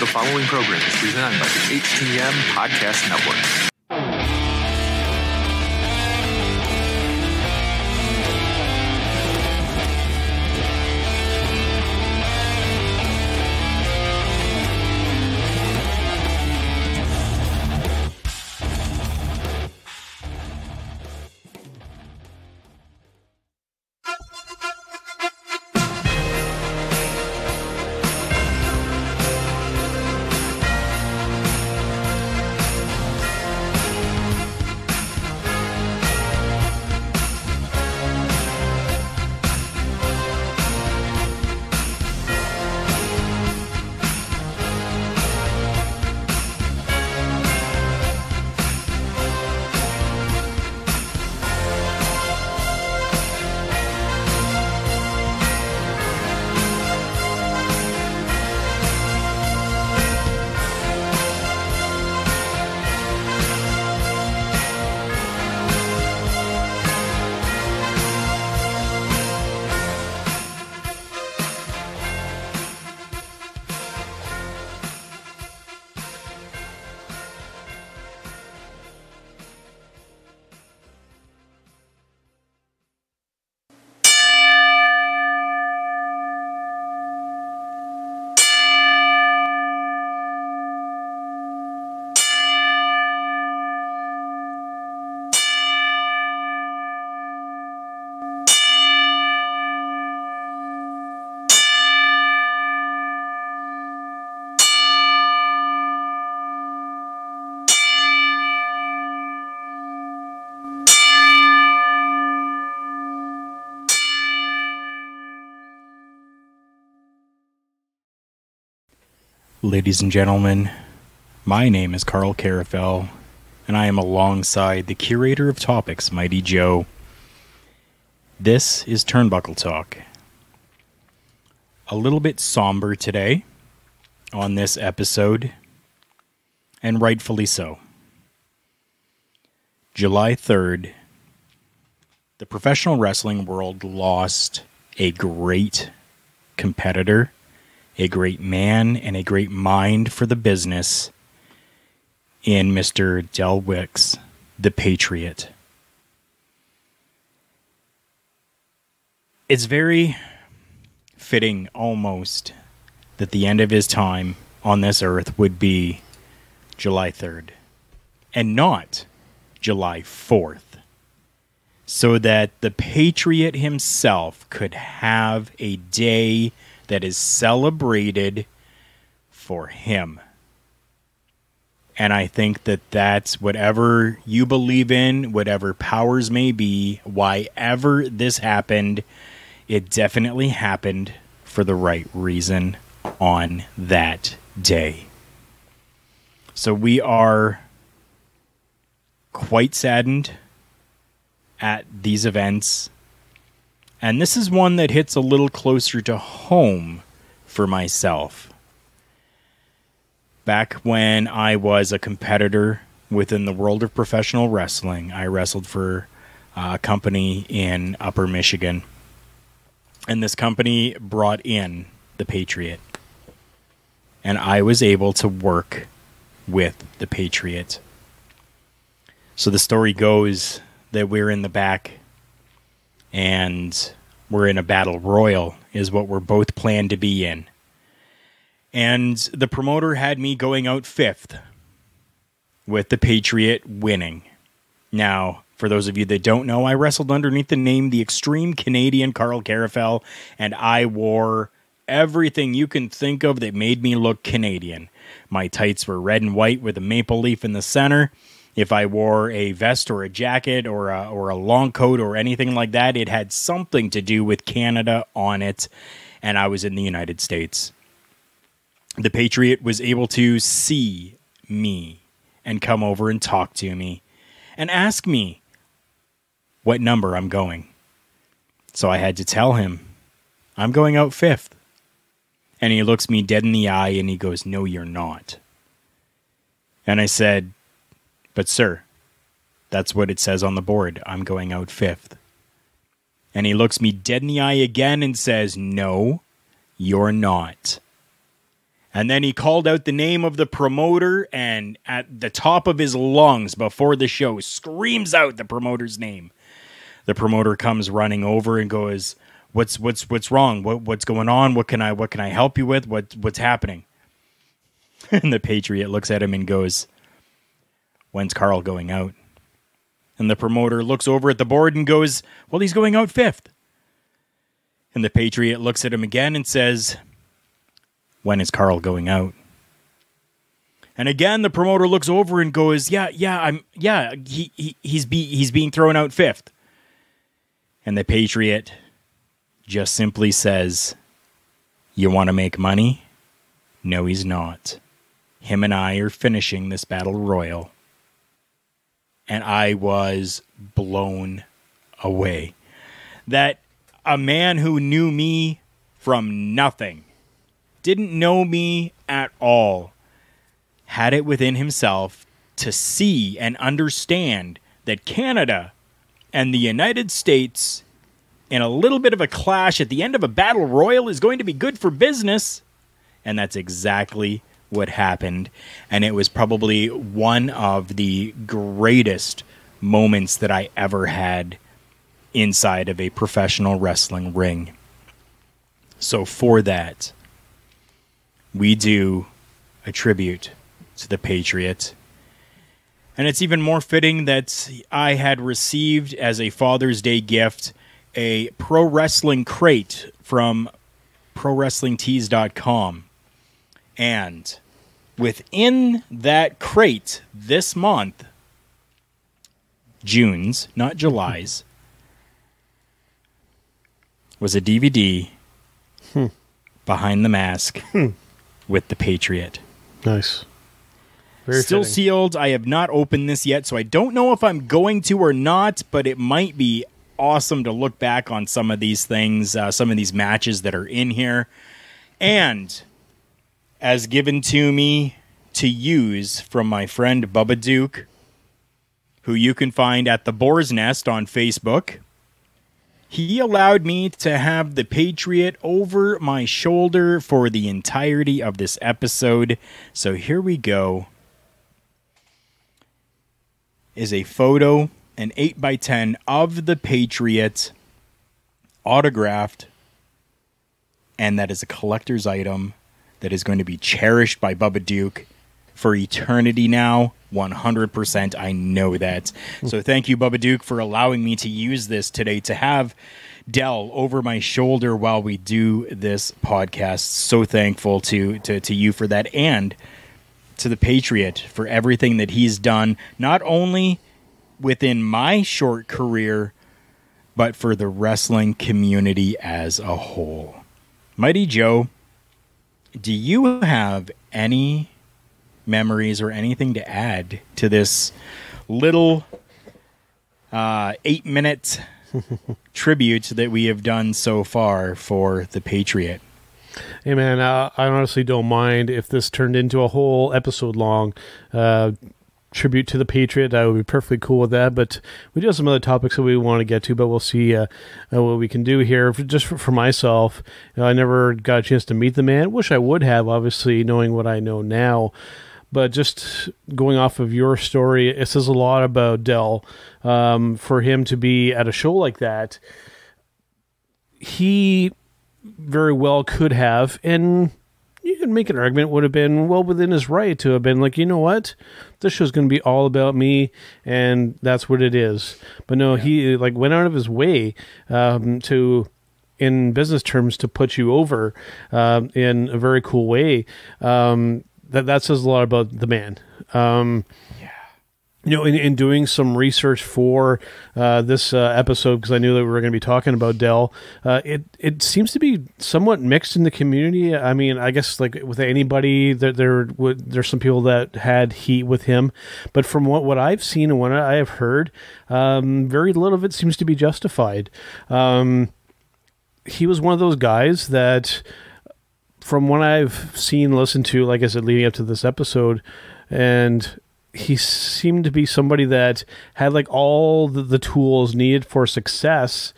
The following program is presented by the HTM Podcast Network. Ladies and gentlemen, my name is Carl Carafel, and I am alongside the curator of topics, Mighty Joe. This is Turnbuckle Talk. A little bit somber today on this episode, and rightfully so. July 3rd, the professional wrestling world lost a great competitor, a great man, and a great mind for the business in Mr. Del Wicks, the Patriot. It's very fitting, almost, that the end of his time on this earth would be July 3rd, and not July 4th, so that the Patriot himself could have a day that is celebrated for him. And I think that that's whatever you believe in, whatever powers may be, why ever this happened, it definitely happened for the right reason on that day. So we are quite saddened at these events. And this is one that hits a little closer to home for myself. Back when I was a competitor within the world of professional wrestling, I wrestled for a company in Upper Michigan. And this company brought in the Patriot. And I was able to work with the Patriot. So the story goes that we're in the back, and we're in a battle royal, is what we're both planned to be in. And the promoter had me going out 5th, with the Patriot winning. Now, for those of you that don't know, I wrestled underneath the name The Extreme Canadian Carl Carafel, and I wore everything you can think of that made me look Canadian. My tights were red and white with a maple leaf in the center. If I wore a vest or a jacket or a long coat or anything like that, it had something to do with Canada on it, and I was in the United States. The Patriot was able to see me and come over and talk to me and ask me what number I'm going. So I had to tell him, I'm going out 5th. And he looks me dead in the eye and he goes, "No, you're not." And I said, "But sir, that's what it says on the board. I'm going out 5th. And he looks me dead in the eye again and says, "No, you're not." And then he called out the name of the promoter, and at the top of his lungs before the show screams out the promoter's name. The promoter comes running over and goes, What's wrong? What's going on? What can I help you with? What's happening? And the Patriot looks at him and goes, When's Carl going out? And the promoter looks over at the board and goes, Well, he's going out 5th. And the Patriot looks at him again and says, When is Carl going out? And again, the promoter looks over and goes, he's being thrown out 5th. And the Patriot just simply says, You want to make money? No, he's not. Him and I are finishing this battle royal. And I was blown away. That a man who knew me from nothing, didn't know me at all, had it within himself to see and understand that Canada and the United States, in a little bit of a clash at the end of a battle royal, is going to be good for business. And that's exactly what happened. And it was probably one of the greatest moments that I ever had inside of a professional wrestling ring. So for that, we do a tribute to the Patriot. And it's even more fitting that I had received as a Father's Day gift a pro wrestling crate from ProWrestlingTees.com. And within that crate this month, June's, not July's, was a DVD, Behind the Mask, with the Patriot. Nice. Very Still fitting. Sealed. I have not opened this yet, so I don't know if I'm going to or not, but it might be awesome to look back on some of these things, some of these matches that are in here. And as given to me to use from my friend Bubba Duke, who you can find at The Boar's Nest on Facebook, he allowed me to have the Patriot over my shoulder for the entirety of this episode. So here we go. Is a photo, an 8x10 of the Patriot, autographed, and that is a collector's item that is going to be cherished by Bubba Duke for eternity now. 100%, I know that. So thank you, Bubba Duke, for allowing me to use this today to have Del over my shoulder while we do this podcast. So thankful to you for that, and to the Patriot for everything that he's done, not only within my short career, but for the wrestling community as a whole. Mighty Joe, do you have any memories or anything to add to this little 8-minute tribute that we have done so far for the Patriot? Hey, man, I honestly don't mind if this turned into a whole episode long tribute to the Patriot. I would be perfectly cool with that, but we do have some other topics that we want to get to, but we'll see what we can do here. Just for myself, I never got a chance to meet the man. Wish I would have, obviously, knowing what I know now. But just going off of your story, it says a lot about Del. For him to be at a show like that, he very well could have, and you can make an argument, would have been well within his right to have been like, you know what, this show's going to be all about me, and that's what it is. But no, he went out of his way to, in business terms, to put you over in a very cool way. That says a lot about the man. In doing some research for this episode, because I knew that we were going to be talking about Del, it seems to be somewhat mixed in the community. I mean, I guess like with anybody, there's some people that had heat with him, but from what I've seen and what I have heard, very little of it seems to be justified. He was one of those guys that, from what I've seen, listened to, like I said, leading up to this episode, and he seemed to be somebody that had like all the tools needed for success,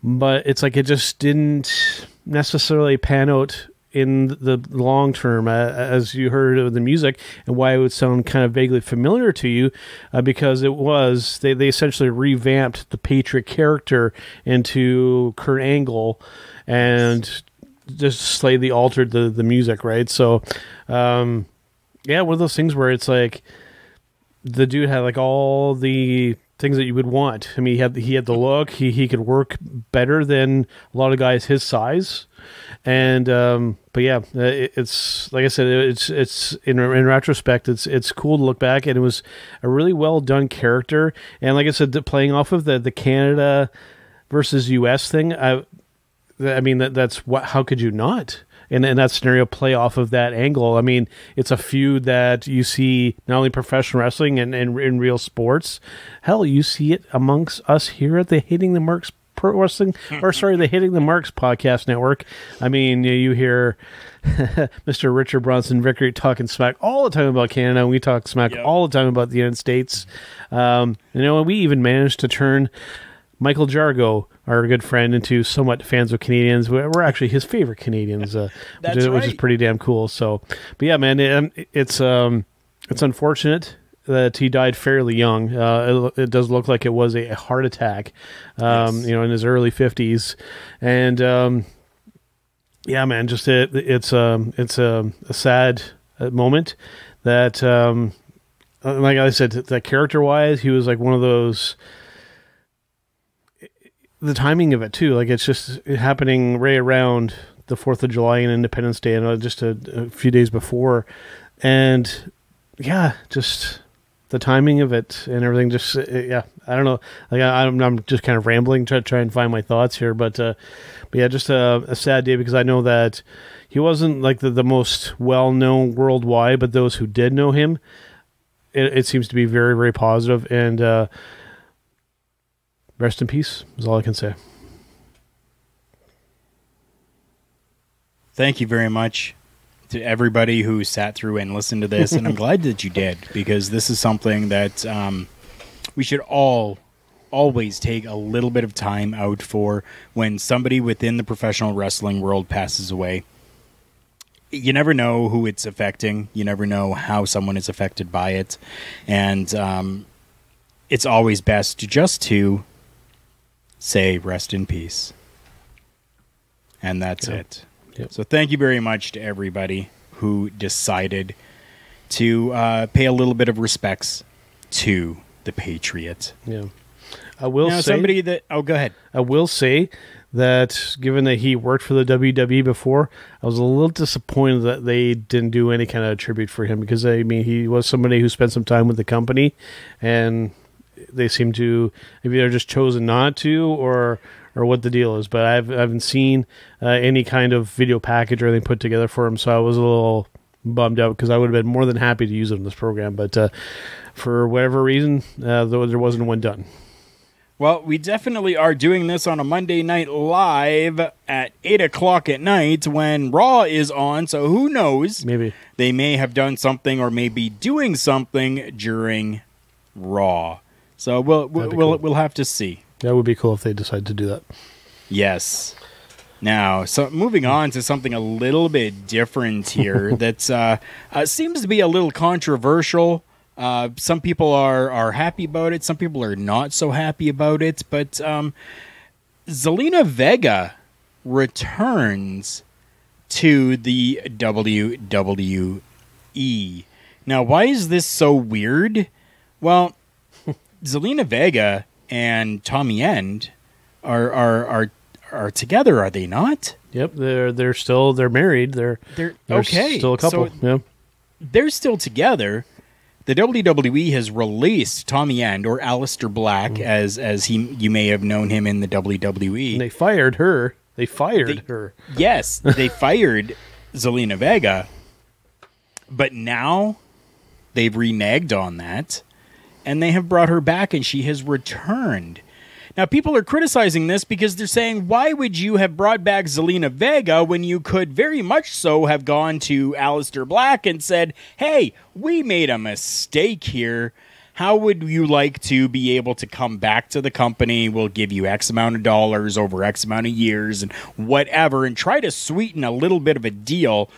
but it's like it just didn't necessarily pan out in the long term, as you heard of the music, and why it would sound kind of vaguely familiar to you, because they essentially revamped the Patriot character into Kurt Angle, and just slightly altered the music, right? So, one of those things where it's like the dude had like all the things that you would want. I mean, he had the look. He could work better than a lot of guys his size. And but yeah, it's like I said, it's in retrospect, it's cool to look back, and it was a really well done character. And like I said, playing off of the Canada versus US thing, I mean that's what. How could you not? In that scenario, play off of that angle. I mean, it's a feud that you see not only professional wrestling and in real sports. Hell, you see it amongst us here at the Hitting the Marks Pro Wrestling, the Hitting the Marks podcast network. I mean, you hear Mr. Richard Bronson Vickery talking smack all the time about Canada, and we talk smack all the time about the United States. And we even managed to turn Michael Jargo, our good friend, into somewhat fans of Canadians. We're actually his favorite Canadians, which is pretty damn cool. So, but yeah, man, it's unfortunate that he died fairly young. It does look like it was a heart attack, in his early 50s. And yeah, man, just it's a sad moment that, like I said, that character-wise, he was like one of those. The timing of it too, like it's just happening right around the 4th of July and Independence Day, and just a few days before, and yeah, just the timing of it and everything. Just I don't know. Like I'm just kind of rambling, try and find my thoughts here, but yeah, just a sad day, because I know that he wasn't like the most well known worldwide, but those who did know him, it seems to be very, very positive, and rest in peace is all I can say. Thank you very much to everybody who sat through and listened to this, and I'm glad that you did, because this is something that we should always take a little bit of time out for when somebody within the professional wrestling world passes away. You never know who it's affecting. You never know how someone is affected by it, and it's always best to say rest in peace. And that's it. Yep. So thank you very much to everybody who decided to pay a little bit of respects to the Patriot. Yeah. I will say somebody that go ahead. I will say that given that he worked for the WWE before, I was a little disappointed that they didn't do any kind of tribute for him, because I mean, he was somebody who spent some time with the company, and they seem to, maybe they're just chosen not to, or what the deal is. But I haven't seen any kind of video package or anything put together for him, so I was a little bummed out, because I would have been more than happy to use it in this program. But for whatever reason, there wasn't one done. Well, we definitely are doing this on a Monday night live at 8 o'clock at night when Raw is on, so who knows? Maybe they may have done something, or may be doing something during Raw. So we'll have to see. That would be cool if they decide to do that. Yes. Now, so moving on to something a little bit different here that seems to be a little controversial. Some people are happy about it. Some people are not so happy about it. But Zelina Vega returns to the WWE. Now, why is this so weird? Well, Zelina Vega and Tommy End are together, are they not? Yep, they're married. They're okay. Still a couple. So yeah, they're still together. The WWE has released Tommy End, or Aleister Black, as you may have known him in the WWE. And they fired her. They fired her. Yes, they fired Zelina Vega, but now they've reneged on that, and they have brought her back, and she has returned. Now, people are criticizing this because they're saying, why would you have brought back Zelina Vega when you could very much so have gone to Aleister Black and said, hey, we made a mistake here. how would you like to be able to come back to the company? We'll give you X amount of dollars over X amount of years and whatever, and try to sweeten a little bit of a deal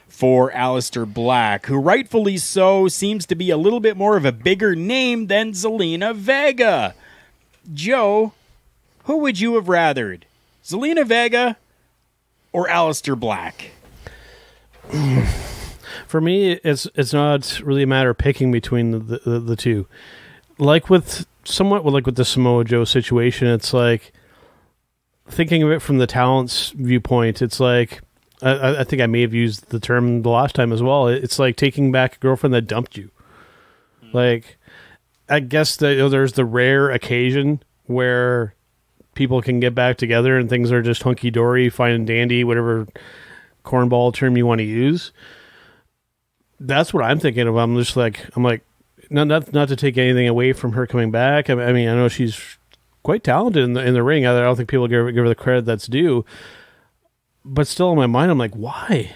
for Aleister Black, who rightfully so seems to be a little bit more of a bigger name than Zelina Vega. Joe, who would you have rathered? Zelina Vega or Aleister Black? For me, it's not really a matter of picking between the two. Like with the Samoa Joe situation, it's like thinking of it from the talent's viewpoint. It's like I think I may have used the term the last time as well. It's like taking back a girlfriend that dumped you. Like, I guess there's the rare occasion where people can get back together and things are just hunky dory, fine and dandy, whatever cornball term you want to use. That's what I'm thinking of. I'm like, not to take anything away from her coming back. I mean, I know she's quite talented in the ring. I don't think people give her the credit that's due. But still, in my mind, I'm like, why?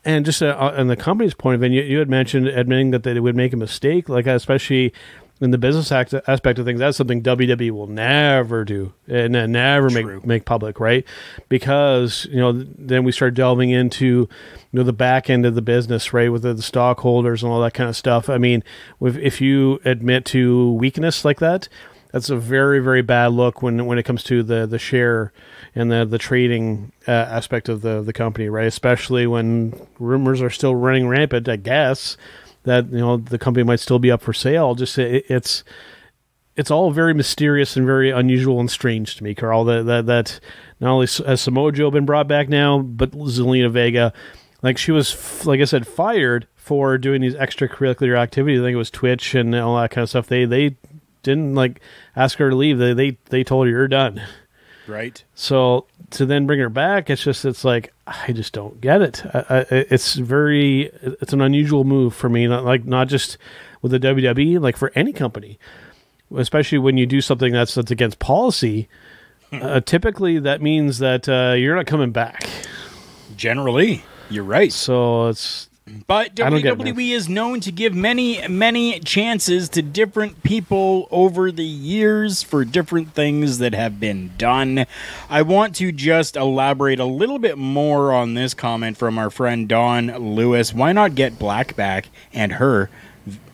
And just on the company's point of view, you had mentioned admitting that they would make a mistake, like especially in the business aspect of things. That's something WWE will never do and never make public, right? Because then we start delving into the back end of the business, right, with the stockholders and all that kind of stuff. I mean, if you admit to weakness like that, that's a very, very bad look when it comes to the share and the trading aspect of the company, right? Especially when rumors are still running rampant, I guess, that the company might still be up for sale. Just it's all very mysterious and very unusual and strange to me, Carl. That not only has Samoa Joe been brought back now, but Zelina Vega, like she was, like I said, fired for doing these extracurricular activities. I think it was Twitch and all that kind of stuff. They didn't ask her to leave. They told her, you're done. Right. So to then bring her back, it's like, I just don't get it. It's an unusual move for me. Not just with the WWE, like for any company, especially when you do something that's against policy. Typically that means that you're not coming back. Generally, you're right. So it's. But WWE is known to give many, many chances to different people over the years for different things that have been done. I want to just elaborate a little bit more on this comment from our friend Don Lewis. Why not get Black back and her,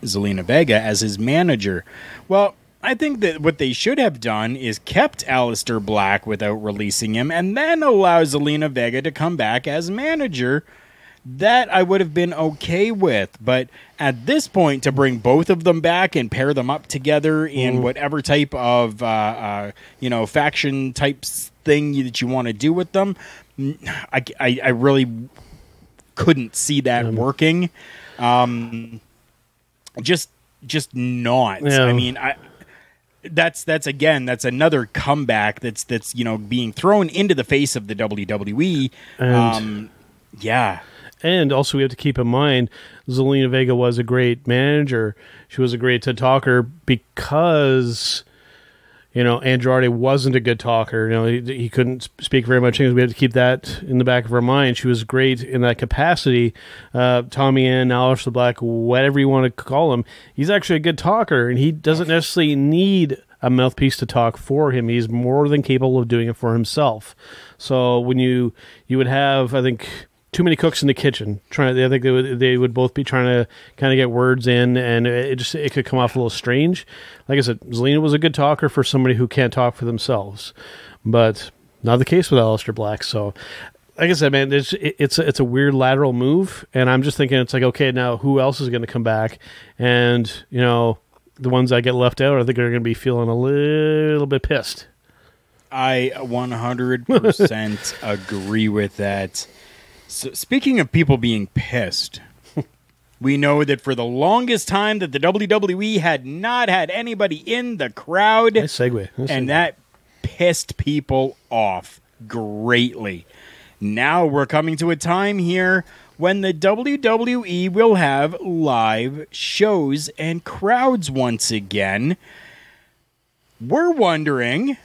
Zelina Vega, as his manager? Well, I think that what they should have done is kept Aleister Black without releasing him and then allow Zelina Vega to come back as manager. That I would have been okay with, but at this point, to bring both of them back and pair them up together in whatever type of faction type thing that you want to do with them, I really couldn't see that working. Just not. Yeah. I mean, that's another comeback that's being thrown into the face of the WWE. Yeah. And also we have to keep in mind, Zelina Vega was a great manager. She was a great talker because, Andrade wasn't a good talker. He couldn't speak very much English. We have to keep that in the back of our mind. She was great in that capacity. Tommy Ann, Aleister Black, whatever you want to call him, he's actually a good talker, and he doesn't necessarily need a mouthpiece to talk for him. He's more than capable of doing it for himself. So when you would have, I think, too many cooks in the kitchen. I think they would both be trying to kind of get words in, and it could come off a little strange. Like I said, Zelina was a good talker for somebody who can't talk for themselves, but not the case with Aleister Black. So, like I said, man, it's a weird lateral move, and I'm just thinking it's like, okay, now who else is going to come back? And the ones that get left out, I think are going to be feeling a little bit pissed. I 100% agree with that. So, speaking of people being pissed, we know that for the longest time that the WWE had not had anybody in the crowd. Nice segue. And that pissed people off greatly. Now we're coming to a time here when the WWE will have live shows and crowds once again. We're wondering,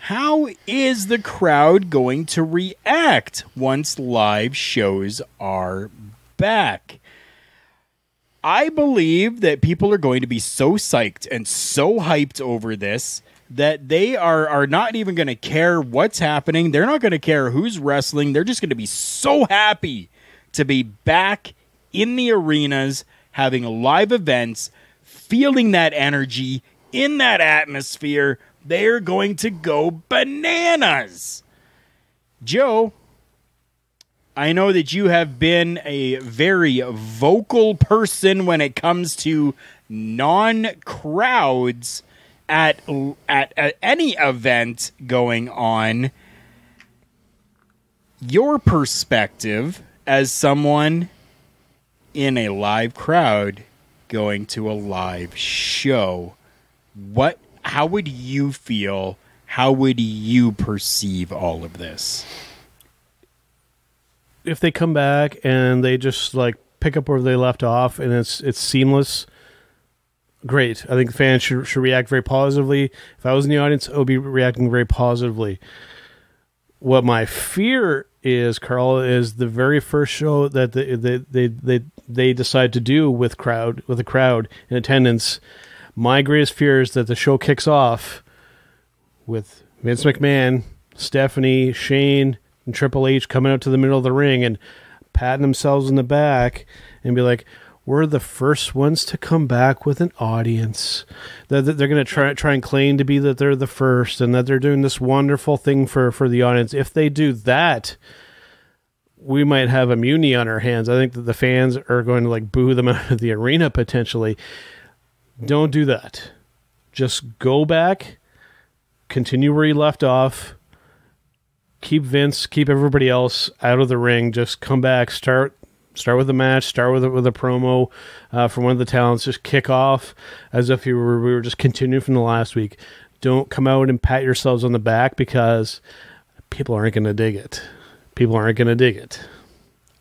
how is the crowd going to react once live shows are back? I believe that people are going to be so psyched and so hyped over this that they are not even going to care what's happening. They're not going to care who's wrestling. They're just going to be so happy to be back in the arenas, having live events, feeling that energy in that atmosphere. They're going to go bananas. Joe, I know that you have been a very vocal person when it comes to non-crowds at any event going on. Your perspective as someone in a live crowd going to a live show, how would you feel? How would you perceive all of this? If they come back and they just like pick up where they left off and it's seamless, great. I think the fans should react very positively. If I was in the audience, I would be reacting very positively. What my fear is, Carl, is the very first show that they decide to do with a crowd in attendance. My greatest fear is that the show kicks off with Vince McMahon, Stephanie, Shane, and Triple H coming out to the middle of the ring and patting themselves in the back and be like, we're the first ones to come back with an audience. They're going to try and claim to be that they're the first and that they're doing this wonderful thing for the audience. If they do that, we might have a mutiny on our hands. I think that the fans are going to like boo them out of the arena potentially. Don't do that. Just go back, continue where you left off. Keep Vince, keep everybody else out of the ring. Just come back, start with the match, start with a promo from one of the talents. Just kick off as if we were just continuing from the last week. Don't come out and pat yourselves on the back because people aren't going to dig it. People aren't going to dig it.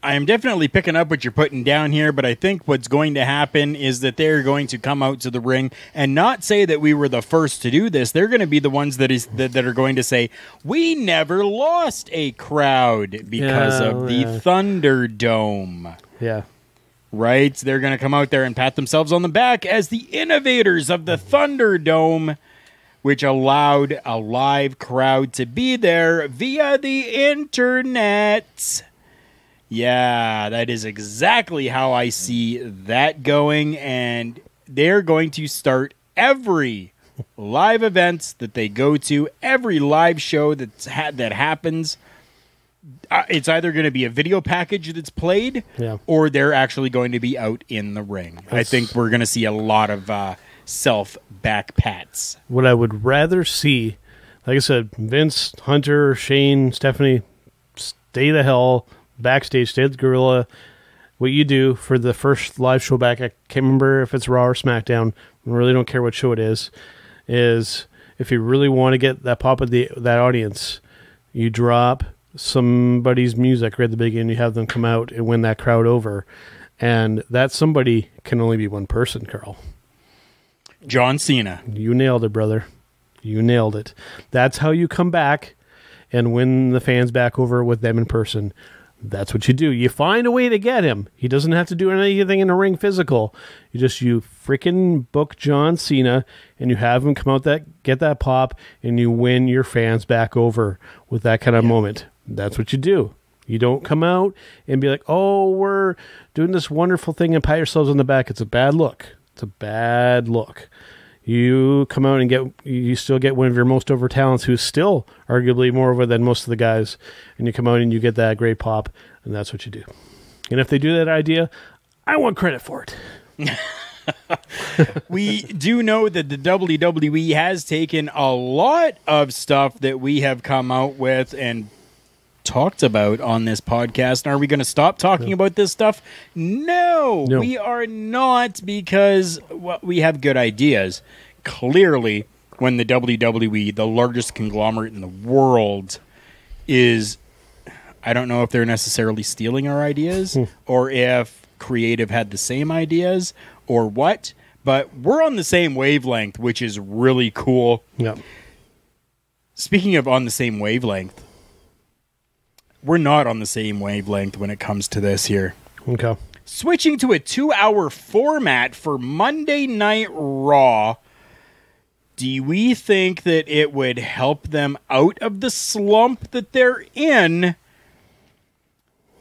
I am definitely picking up what you're putting down here, but I think what's going to happen is that they're going to come out to the ring and not say that we were the first to do this. They're going to be the ones that are going to say, we never lost a crowd because of the Thunderdome. Yeah. Right? They're going to come out there and pat themselves on the back as the innovators of the Thunderdome, which allowed a live crowd to be there via the internet. Yeah, that is exactly how I see that going, and they're going to start every live events that they go to, every live show that happens. It's either going to be a video package that's played, or they're actually going to be out in the ring. I think we're going to see a lot of self-back pats. What I would rather see, like I said, Vince, Hunter, Shane, Stephanie, stay the hell backstage, stay at the Gorilla. What you do for the first live show back, I can't remember if it's Raw or SmackDown, I really don't care what show it is if you really want to get that pop of that audience, you drop somebody's music right at the beginning, you have them come out and win that crowd over. And that somebody can only be one person, Carl. John Cena. You nailed it, brother. You nailed it. That's how you come back and win the fans back over with them in person. That's what you do. You find a way to get him. He doesn't have to do anything in the ring physical. You freaking book John Cena and you have him come out get that pop and you win your fans back over with that kind of moment. That's what you do. You don't come out and be like, oh, we're doing this wonderful thing and pat yourselves on the back. It's a bad look. It's a bad look. You come out and you still get one of your most over talents who's still arguably more over than most of the guys, and you come out and you get that great pop, and that's what you do. And if they do that idea, I want credit for it. We do know that the WWE has taken a lot of stuff that we have come out with and talked about on this podcast. Are we going to stop talking about this stuff? No, we are not, because we have good ideas. Clearly, when the WWE, the largest conglomerate in the world, is, I don't know if they're necessarily stealing our ideas or if creative had the same ideas or what, but we're on the same wavelength, which is really cool. Yep. Speaking of on the same wavelength, we're not on the same wavelength when it comes to this here. Okay. switching to a 2-hour format for Monday Night Raw. Do we think that it would help them out of the slump that they're in?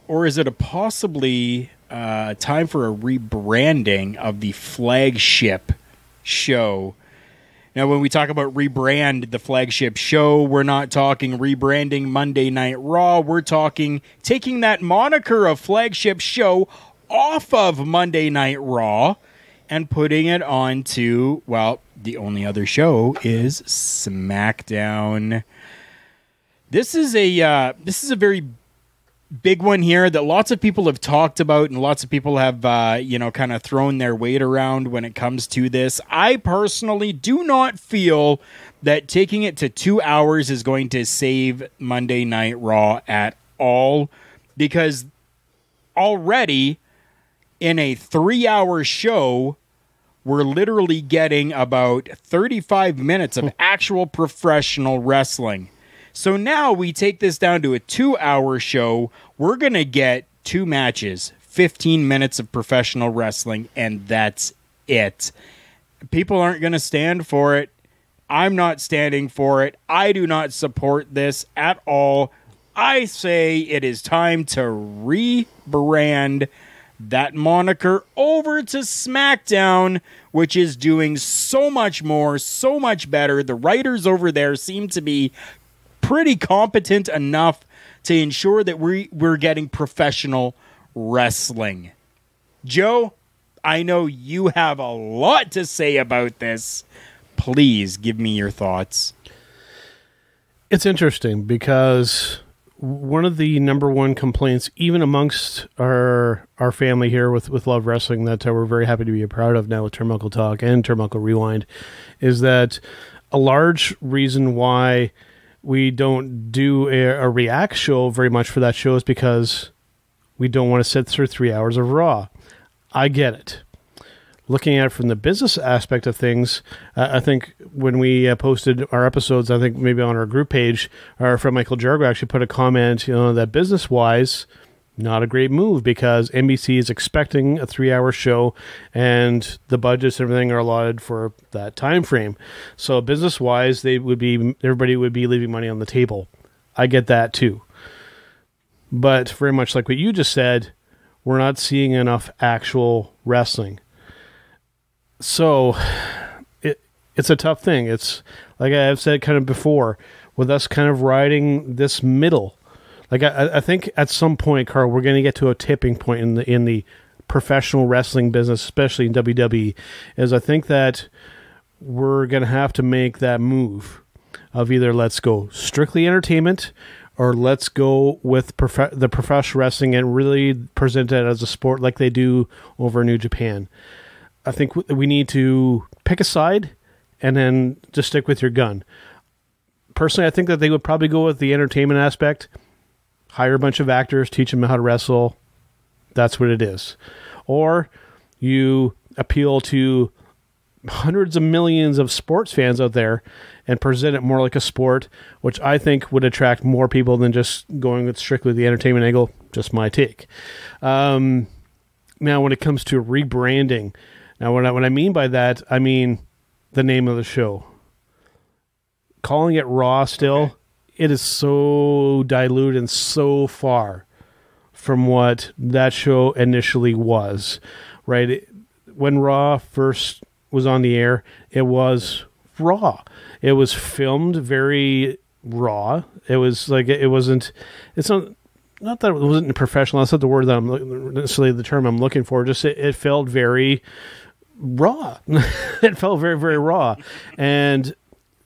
Or is it a possibly time for a rebranding of the flagship show? Now, when we talk about rebrand the flagship show, we're not talking rebranding Monday Night Raw. We're talking taking that moniker of flagship show off of Monday Night Raw and putting it onto, well, the only other show is SmackDown. This is a very big one here that lots of people have talked about and lots of people have, kind of thrown their weight around when it comes to this. I personally do not feel that taking it to 2 hours is going to save Monday Night Raw at all, because already in a 3-hour show, we're literally getting about 35 minutes of actual professional wrestling. So now we take this down to a 2-hour show. We're going to get 2 matches, 15 minutes of professional wrestling, and that's it. People aren't going to stand for it. I'm not standing for it. I do not support this at all. I say it is time to rebrand that moniker over to SmackDown, which is doing so much more, so much better. The writers over there seem to be pretty competent enough to ensure that we're getting professional wrestling. Joe, I know you have a lot to say about this. Please give me your thoughts. It's interesting because one of the number one complaints, even amongst our family here with Love Wrestling, that we're very happy to be a proud of now with Turnbuckle Talk and Turnbuckle Rewind, is that a large reason why we don't do a react show very much for that show is because we don't want to sit through 3 hours of Raw. I get it. Looking at it from the business aspect of things, I think when we posted our episodes, I think maybe on our group page, our friend Michael Jargo actually put a comment, that business-wise, not a great move because NBC is expecting a 3-hour show and the budgets and everything are allotted for that time frame. So business-wise, everybody would be leaving money on the table. I get that too. But very much like what you just said, we're not seeing enough actual wrestling. So it's a tough thing. It's like I've said kind of before, with us kind of riding this middle. Like I think at some point, Carl, we're going to get to a tipping point in the professional wrestling business, especially in WWE. Is I think that we're going to have to make that move of either let's go strictly entertainment or let's go with the professional wrestling and really present it as a sport like they do over in New Japan. I think we need to pick a side and then just stick with your gun. Personally, I think that they would probably go with the entertainment aspect. Hire a bunch of actors, teach them how to wrestle. That's what it is. Or you appeal to hundreds of millions of sports fans out there and present it more like a sport, which I think would attract more people than just going with strictly the entertainment angle. Just my take. Now, when it comes to rebranding, what I mean by that, I mean the name of the show. Calling it Raw still, it is so dilute and so far from what that show initially was, right? When Raw first was on the air, it was raw. It was filmed very raw. It was like, it's not that it wasn't professional. That's not the word that I'm necessarily the term I'm looking for. Just it felt very raw. It felt very, very raw. And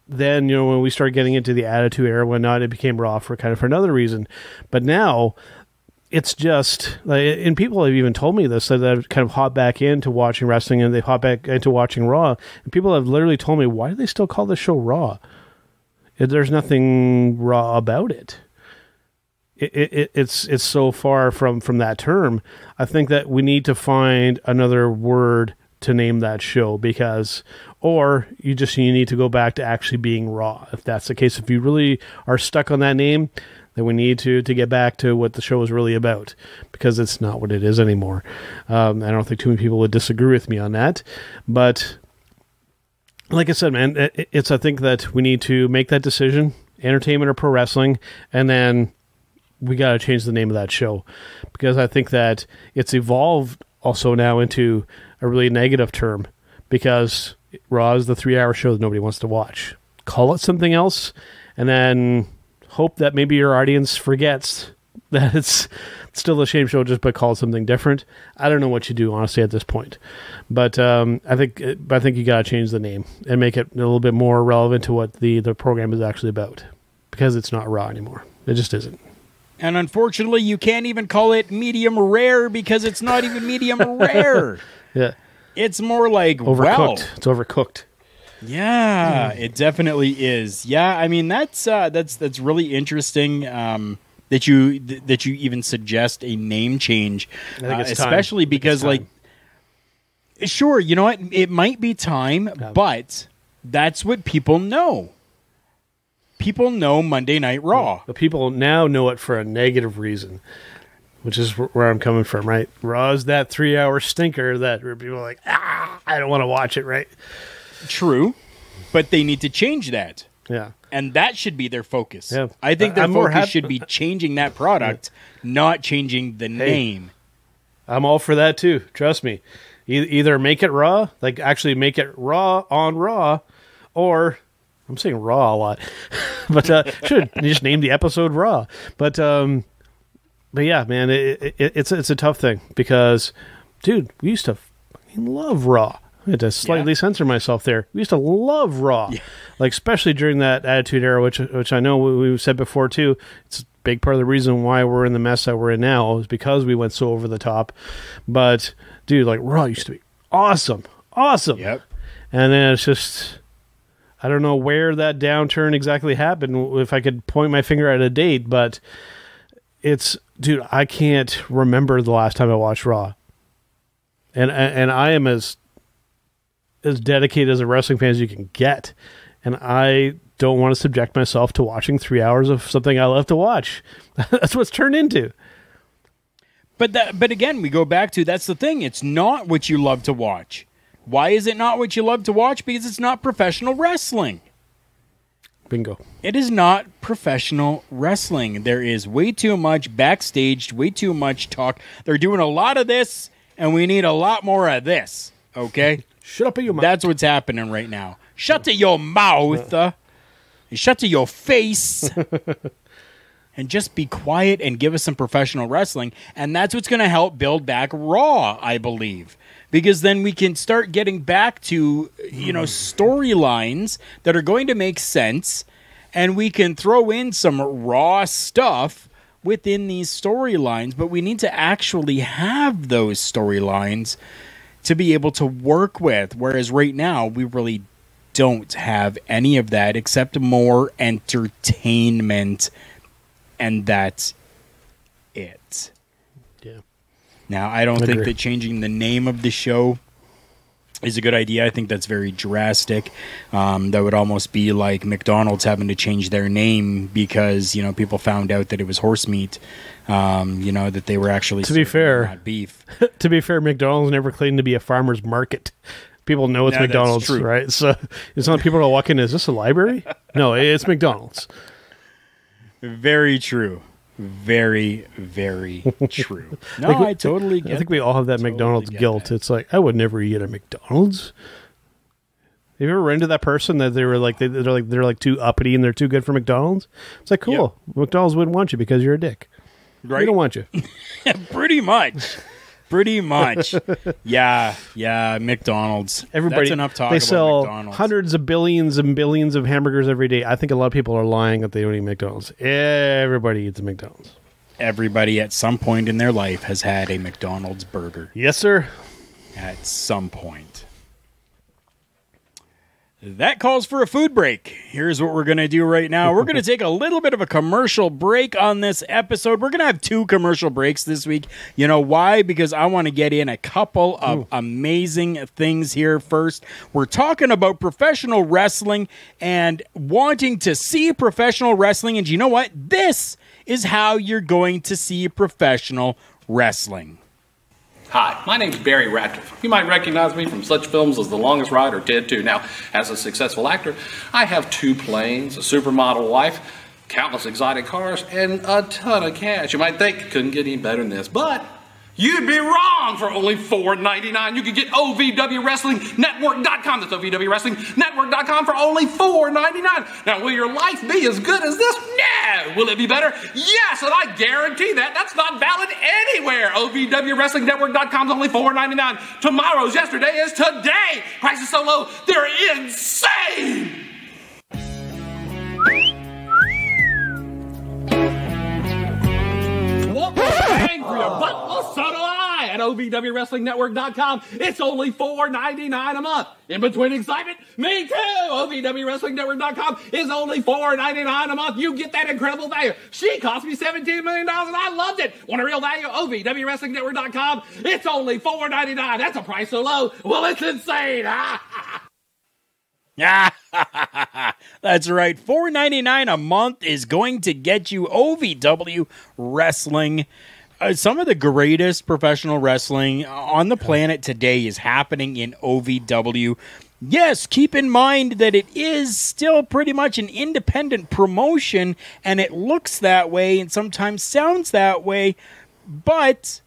then, when we started getting into the Attitude Era and whatnot, it became raw for another reason. But now it's just, and people have even told me this, that I've kind of hopped back into watching wrestling and they hop back into watching Raw. And people have literally told me, why do they still call this show Raw? There's nothing raw about it. It's so far from that term. I think that we need to find another word to name that show or you need to go back to actually being Raw. If that's the case, if you really are stuck on that name, that we need to get back to what the show is really about, because it's not what it is anymore. I don't think too many people would disagree with me on that, but like I said, man, I think that we need to make that decision, entertainment or pro wrestling, and then we got to change the name of that show, because I think that it's evolved also now into a really negative term, because Raw is the 3-hour show that nobody wants to watch. Call it something else, and then hope that maybe your audience forgets that it's still the same show, just but call it something different. I don't know what you do, honestly, at this point, but I think you got to change the name and make it a little bit more relevant to what the program is actually about, because it's not Raw anymore. It just isn't. And unfortunately, you can't even call it medium rare, because it's not even medium rare. Yeah, it's more like overcooked. Well. It's overcooked. Yeah, it definitely is. Yeah, I mean that's really interesting that you even suggest a name change, especially because like, sure, you know what, it might be time, but that's what people know. People know Monday Night Raw. But people now know it for a negative reason, which is where I'm coming from, right? Raw is that 3-hour stinker that people are like, I don't want to watch it, right? True, but they need to change that. Yeah. And that should be their focus. Yeah. I think their focus should be changing that product, not changing the name. I'm all for that too. Trust me. Either make it Raw, like actually make it Raw on Raw, or I'm saying Raw a lot, but should just name the episode Raw. But yeah, man, it's a tough thing, because, dude, we used to fucking love Raw. I had to slightly censor myself there. We used to love Raw, like especially during that Attitude Era, which I know we've said before too. It's a big part of the reason why we're in the mess that we're in now, is because we went so over the top. But dude, like Raw used to be awesome. Yep. And then it's just, I don't know where that downturn exactly happened. If I could point my finger at a date, but it's, dude, I can't remember the last time I watched Raw. And I am as dedicated as a wrestling fan as you can get, and I don't want to subject myself to watching 3 hours of something I love to watch. That's what's turned into. But again, we go back to, that's the thing. It's not what you love to watch. Why is it not what you love to watch? Because it's not professional wrestling. Bingo. It is not professional wrestling. There is way too much backstage, way too much talk. They're doing a lot of this, and we need a lot more of this. Okay? Shut up your mouth. That's what's happening right now. Shut to your mouth. And shut to your face. And just be quiet and give us some professional wrestling. And that's what's going to help build back Raw, I believe. Because then we can start getting back to, storylines that are going to make sense. And we can throw in some Raw stuff within these storylines. But we need to actually have those storylines to be able to work with. Whereas right now, we really don't have any of that except more entertainment. And that's it. Yeah. Now, I don't think that changing the name of the show is a good idea. I think that's very drastic. That would almost be like McDonald's having to change their name because, people found out that it was horse meat. That they were actually, to be fair, not beef. To be fair, McDonald's never claimed to be a farmer's market. People know it's McDonald's, right? So it's not people that walk in, is this a library? No, it's McDonald's. Very true. Very, very true. No, I totally get it. I think we all have that McDonald's guilt. That. It's like, I would never eat at McDonald's. Have you ever run into that person that they're like too uppity and they're too good for McDonald's? It's like, cool. Yep. McDonald's wouldn't want you because you're a dick. Right? They don't want you. Pretty much. Yeah, McDonald's. Everybody, that's enough talk they about sell McDonald's. Hundreds of billions and billions of hamburgers every day. I think a lot of people are lying that they don't eat McDonald's. Everybody eats a McDonald's. Everybody at some point in their life has had a McDonald's burger. Yes, sir. At some point. That calls for a food break. Here's what we're going to do right now. We're going to take a little bit of a commercial break on this episode. We're going to have 2 commercial breaks this week. You know why? Because I want to get in a couple of amazing things here first. We're talking about professional wrestling and wanting to see professional wrestling. And you know what? This is how you're going to see professional wrestling. Hi, my name's Barry Ratcliffe. You might recognize me from such films as The Longest Ride or Ted 2. Now, as a successful actor, I have 2 planes, a supermodel wife, countless exotic cars, and a ton of cash. You might think it couldn't get any better than this, but you'd be wrong. For only $4.99, you can get OVWWrestlingNetwork.com. That's OVWWrestlingNetwork.com for only $4.99. Now, will your life be as good as this? No. Will it be better? Yes, and I guarantee that. That's not valid anywhere. OVWWrestlingNetwork.com is only $4.99. Tomorrow's yesterday is today. Prices so low, they're insane. Angry, but well, so do I at OVWWrestlingNetwork.com. It's only $4.99 a month. In between excitement, me too. OVWWrestlingNetwork.com is only $4.99 a month. You get that incredible value. She cost me $17 million and I loved it. Want a real value? OVWWrestlingNetwork.com. It's only $4.99. That's a price so low. Well, it's insane. That's right. $4.99 a month is going to get you OVW wrestling. Some of the greatest professional wrestling on the planet today is happening in OVW. Yes, keep in mind that it is still pretty much an independent promotion, and it looks that way and sometimes sounds that way, but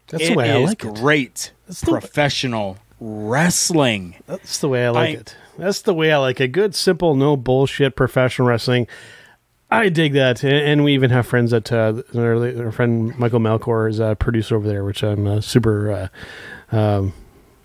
that's the way I like it. Great professional wrestling. That's the way I like it. That's the way I like it. Good, simple, no bullshit professional wrestling. I dig that. And we even have friends that, our friend Michael Melkor is a producer over there, which I'm super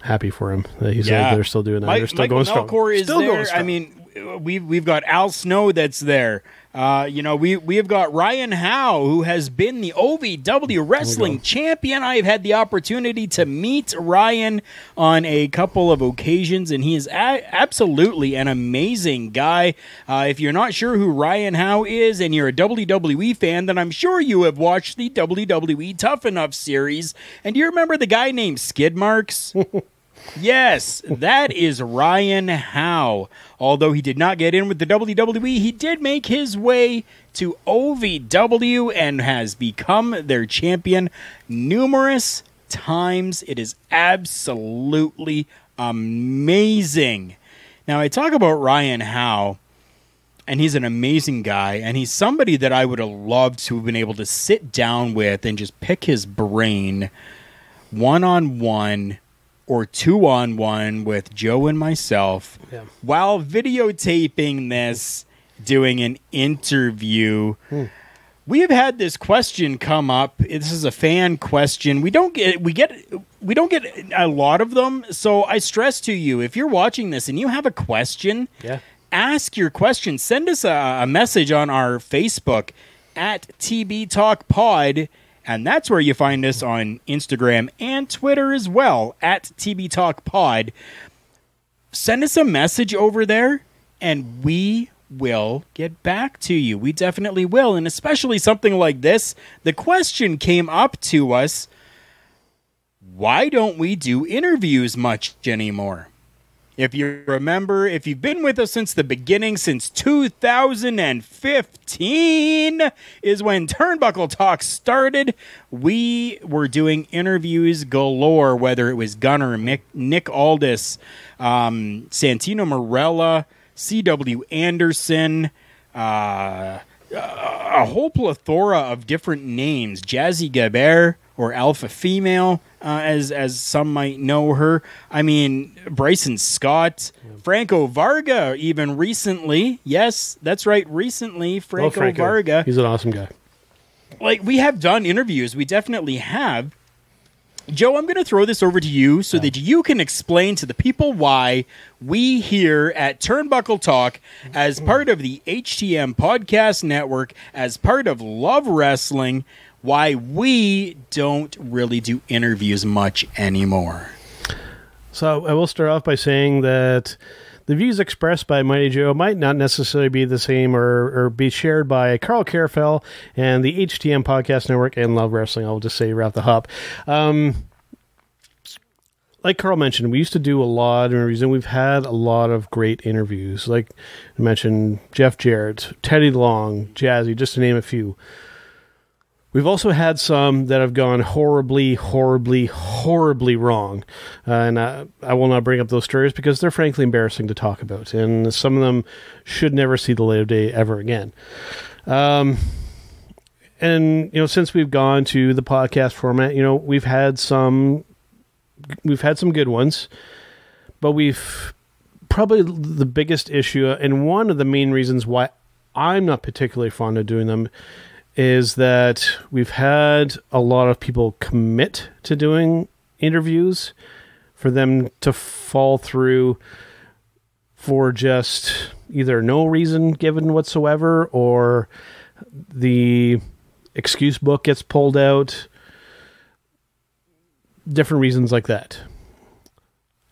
happy for him. He's they're still doing that. They're still Michael going strong. Melkor is still there. Going strong. I mean, we've got Al Snow that's there. We have got Ryan Howe, who has been the OVW wrestling champion. I've had the opportunity to meet Ryan on a couple of occasions, and he is absolutely an amazing guy. If you're not sure who Ryan Howe is and you're a WWE fan, then I'm sure you have watched the WWE Tough Enough series. And do you remember the guy named Skid Marks? Yes, that is Ryan Howe. Although he did not get in with the WWE, he did make his way to OVW and has become their champion numerous times. It is absolutely amazing. Now, I talk about Ryan Howe, and he's an amazing guy, and he's somebody that I would have loved to have been able to sit down with and just pick his brain one-on-one or 2-on-1 with Joe and myself while videotaping this, doing an interview. We have had this question come up. This is a fan question. We don't get a lot of them. So I stress to you, if you're watching this and you have a question, ask your question. Send us a message on our Facebook at TB Talk Pod. And that's where you find us on Instagram and Twitter as well, at TB Talk Pod. Send us a message over there, and we will get back to you. We definitely will, and especially something like this. The question came up to us, why don't we do interviews much anymore? If you remember, if you've been with us since the beginning, since 2015 is when Turnbuckle Talk started, we were doing interviews galore, whether it was Gunner, Nick Aldis, Santino Marella, C.W. Anderson, a whole plethora of different names, Jazzy Gabert, or Alpha Female, as some might know her. I mean, Bryson Scott, Franco Varga, even recently. Yes, that's right, recently, Franco Varga. He's an awesome guy. Like, we have done interviews. We definitely have. Joe, I'm going to throw this over to you so that you can explain to the people why we here at Turnbuckle Talk, as part of the HTM Podcast Network, as part of Love Wrestling, why we don't really do interviews much anymore. So I will start off by saying that The views expressed by Mighty Joe might not necessarily be the same or be shared by Carl Carafell and the HTM Podcast Network and Love Wrestling. I'll just say right off the hop. Like Carl mentioned, we used to do a lot of interviews, and we've had a lot of great interviews. Like I mentioned, Jeff Jarrett, Teddy Long, Jazzy, just to name a few. We've also had some that have gone horribly, horribly, horribly wrong. And I will not bring up those stories because they're frankly embarrassing to talk about. And some of them should never see the light of day ever again. And, since we've gone to the podcast format, we've had some good ones. But we've probably the biggest issue, and one of the main reasons why I'm not particularly fond of doing them, is that we've had a lot of people commit to doing interviews for them to fall through for just either no reason given whatsoever, or the excuse book gets pulled out, different reasons like that.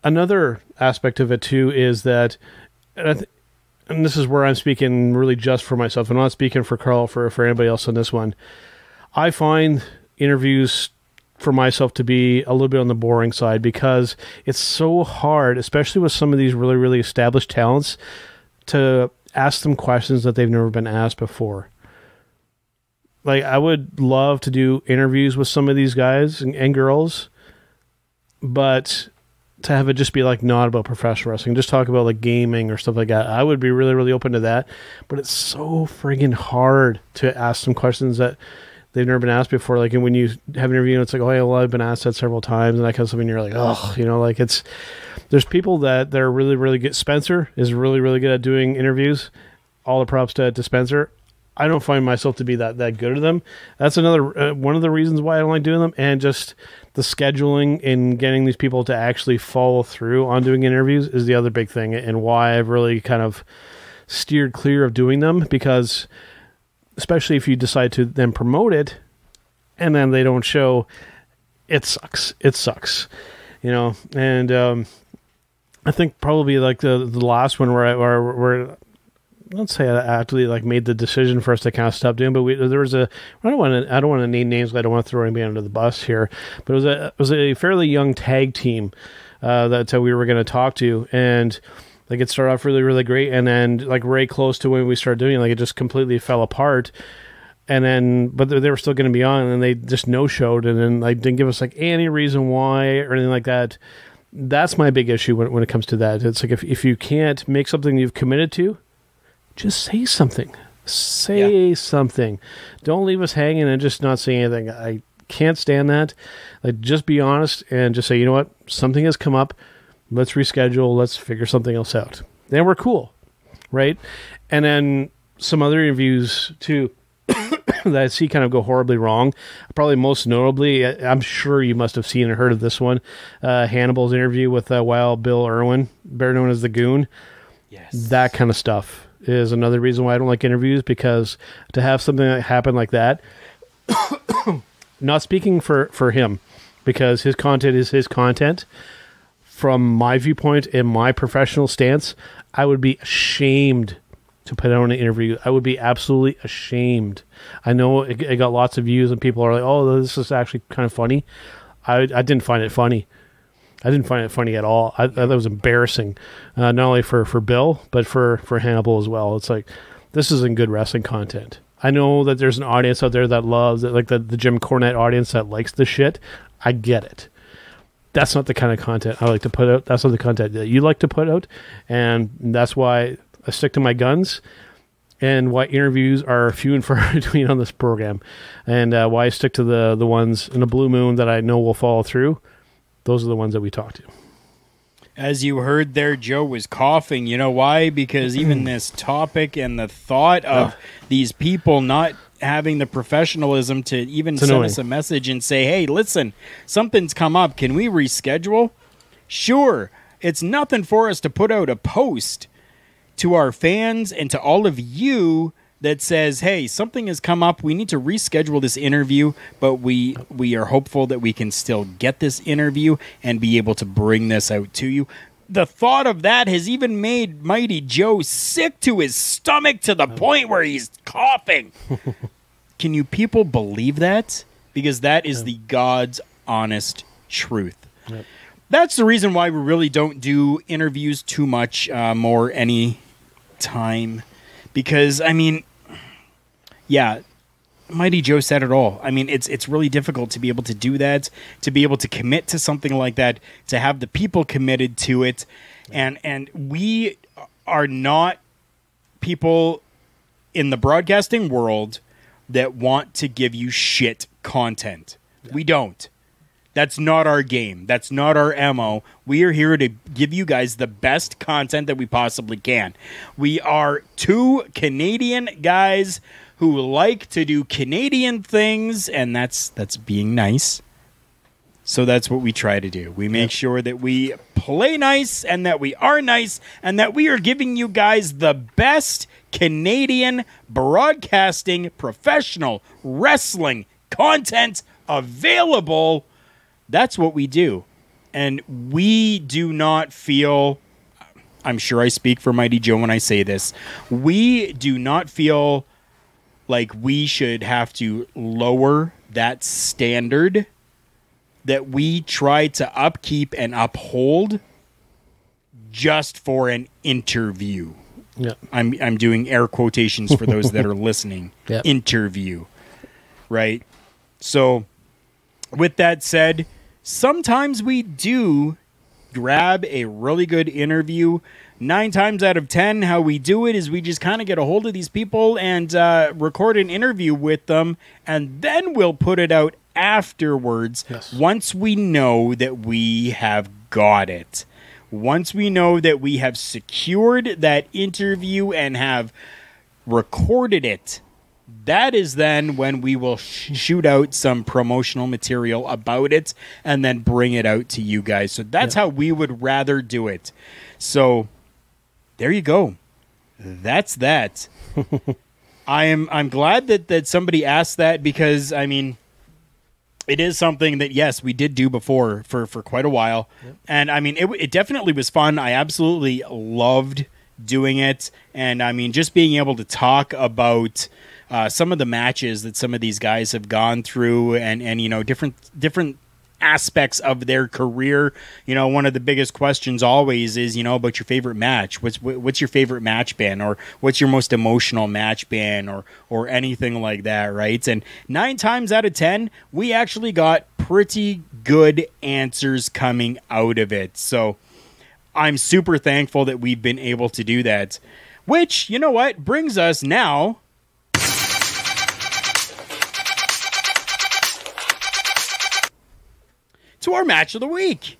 Another aspect of it too is that, and this is where I'm speaking really just for myself. I'm not speaking for Carl, for anybody else on this one. I find interviews for myself to be a little bit on the boring side because it's so hard, especially with some of these really, really established talents, to ask them questions that they've never been asked before. Like, I would love to do interviews with some of these guys and girls, but to have it just be like not about professional wrestling, just talk about like gaming or stuff like that, I would be really, really open to that. But it's so friggin' hard to ask some questions that they've never been asked before. Like, and when you have an interview and it's like, oh yeah, well, I've been asked that several times, and that kind of stuff, and you're like, oh, like there's people that they're really, really good. Spencer is really, really good at doing interviews. All the props to Spencer. I don't find myself to be that good at them. That's another one of the reasons why I don't like doing them, and just the scheduling and getting these people to actually follow through on doing interviews is the other big thing, and why I've really kind of steered clear of doing them, because especially if you decide to then promote it and then they don't show, it sucks, and I think probably like the last one where let's say I actually like made the decision for us to kind of stop doing, but there was I don't want to name names. I don't want to throw anybody under the bus here, but it was a fairly young tag team that we were going to talk to, and like it started off really, really great, and then like right close to when we started doing it, like it just completely fell apart. And then, but they were still going to be on, and then they just no-showed, and then like didn't give us like any reason why or anything like that. That's my big issue when it comes to that. It's like if you can't make something you've committed to, just say something. Say something. Don't leave us hanging and just not say anything. I can't stand that. Like, just be honest and just say, you know what? Something has come up. Let's reschedule. Let's figure something else out. Then we're cool, right? And then some other interviews too that I see kind of go horribly wrong. Probably most notably, I'm sure you must have seen and heard of this one. Hannibal's interview with Wild Bill Irwin, better known as the Goon. Yes. That kind of stuff is another reason why I don't like interviews, because to have something that happen like that, not speaking for him, because his content is his content, from my viewpoint and my professional stance, I would be ashamed to put out an interview. I would be absolutely ashamed. I know it got lots of views and people are like, oh, this is actually kind of funny. I didn't find it funny. I didn't find it funny at all. I thought it was embarrassing, not only for Bill, but for Hannibal as well. It's like, this isn't good wrestling content. I know that there's an audience out there that loves it, like the Jim Cornette audience that likes the shit. I get it. That's not the kind of content I like to put out. That's not the content that you like to put out. And that's why I stick to my guns, and why interviews are few and far between on this program, and why I stick to the ones in a blue moon that I know will follow through. Those are the ones that we talk to. As you heard there, Joe was coughing. You know why? Because even this topic and the thought of these people not having the professionalism to even send us a message and say, hey, listen, something's come up. Can we reschedule? Sure. It's nothing for us to put out a post to our fans and to all of you that says, hey, something has come up. We need to reschedule this interview, but we are hopeful that we can still get this interview and be able to bring this out to you. the thought of that has even made Mighty Joe sick to his stomach to the point where he's coughing. Can you people believe that? Because that is the God's honest truth. Yep. That's the reason why we really don't do interviews too much more any time. Because, I mean, yeah, Mighty Joe said it all. I mean, it's really difficult to be able to do that, to be able to commit to something like that, to have the people committed to it. And we are not people in the broadcasting world that want to give you shit content. Yeah. We don't. That's not our game. That's not our MO. We are here to give you guys the best content that we possibly can. We are two Canadian guys who like to do Canadian things, and that's being nice. So that's what we try to do. We make sure that we play nice and that we are nice and that we are giving you guys the best Canadian broadcasting professional wrestling content available. That's what we do. And we do not feel, I'm sure I speak for Mighty Joe when I say this, we do not feel like we should have to lower that standard that we try to upkeep and uphold just for an interview. Yeah. I'm doing air quotations for those that are listening. Yep. Interview. Right? So, with that said, sometimes we do grab a really good interview. 9 times out of 10, how we do it is we just kind of get a hold of these people and record an interview with them, and then we'll put it out afterwards once we know that we have got it. Once we know that we have secured that interview and have recorded it, that is then when we will shoot out some promotional material about it and then bring it out to you guys. So that's how we would rather do it. So there you go. That's that. I'm glad that somebody asked that because, I mean, it is something that, yes, we did do before for quite a while. Yep. And, I mean, it definitely was fun. I absolutely loved doing it. And, I mean, just being able to talk about some of the matches that some of these guys have gone through and you know, different aspects of their career. You know, one of the biggest questions always is, you know, about your favorite match. What's your favorite match band, or what's your most emotional match band, or anything like that, right? And 9 times out of 10, we actually got pretty good answers coming out of it. So I'm super thankful that we've been able to do that, which, you know what, brings us now to our match of the week.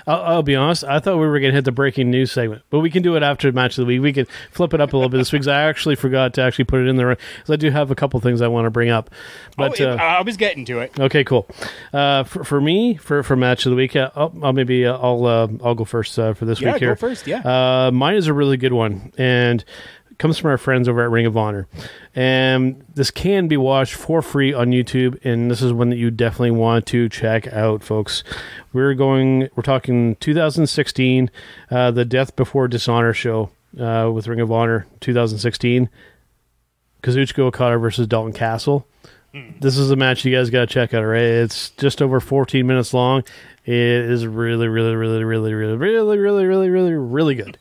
I'll be honest, I thought we were going to hit the breaking news segment, but we can do it after the match of the week. We can flip it up a little bit this week, because I actually forgot to actually put it in there, because I do have a couple things I want to bring up. But I was getting to it. Okay, cool. For me, for match of the week, I'll go first for this week here. Yeah, go first, yeah. Mine is a really good one, and comes from our friends over at Ring of Honor. And this can be watched for free on YouTube, and this is one that you definitely want to check out, folks. We're talking 2016, the Death Before Dishonor show with Ring of Honor 2016. Kazuchika Okada versus Dalton Castle. This is a match you guys got to check out, right? It's just over 14 minutes long. It is really, really, really, really, really, really, really, really, really, really good.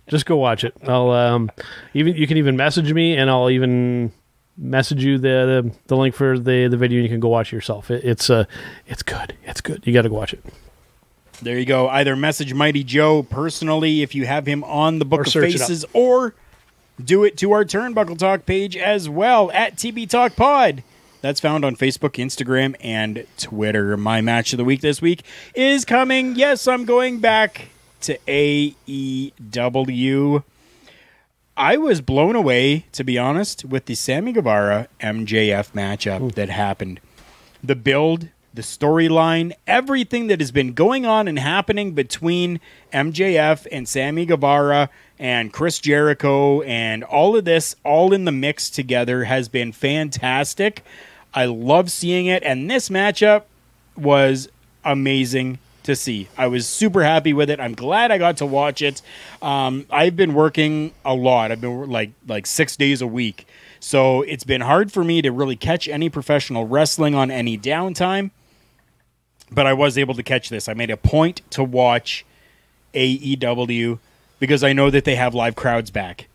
Just go watch it. I'll you can even message me, and I'll even message you the link for the video, and you can go watch it yourself. It's good. It's good. You got to go watch it. There you go. Either message Mighty Joe personally if you have him on the Book of Faces, or do it to our Turnbuckle Talk page as well at TB Talk Pod. That's found on Facebook, Instagram, and Twitter. My match of the week this week is coming. Yes, I'm going back to AEW. I was blown away, to be honest, with the Sammy Guevara MJF matchup that happened. The build, the storyline, everything that has been going on and happening between MJF and Sammy Guevara and Chris Jericho, and all of this all in the mix together has been fantastic. I love seeing it, and this matchup was amazing to see. I was super happy with it. I'm glad I got to watch it. I've been working a lot. I've been like 6 days a week. So it's been hard for me to really catch any professional wrestling on any downtime. But I was able to catch this. I made a point to watch AEW because I know that they have live crowds back.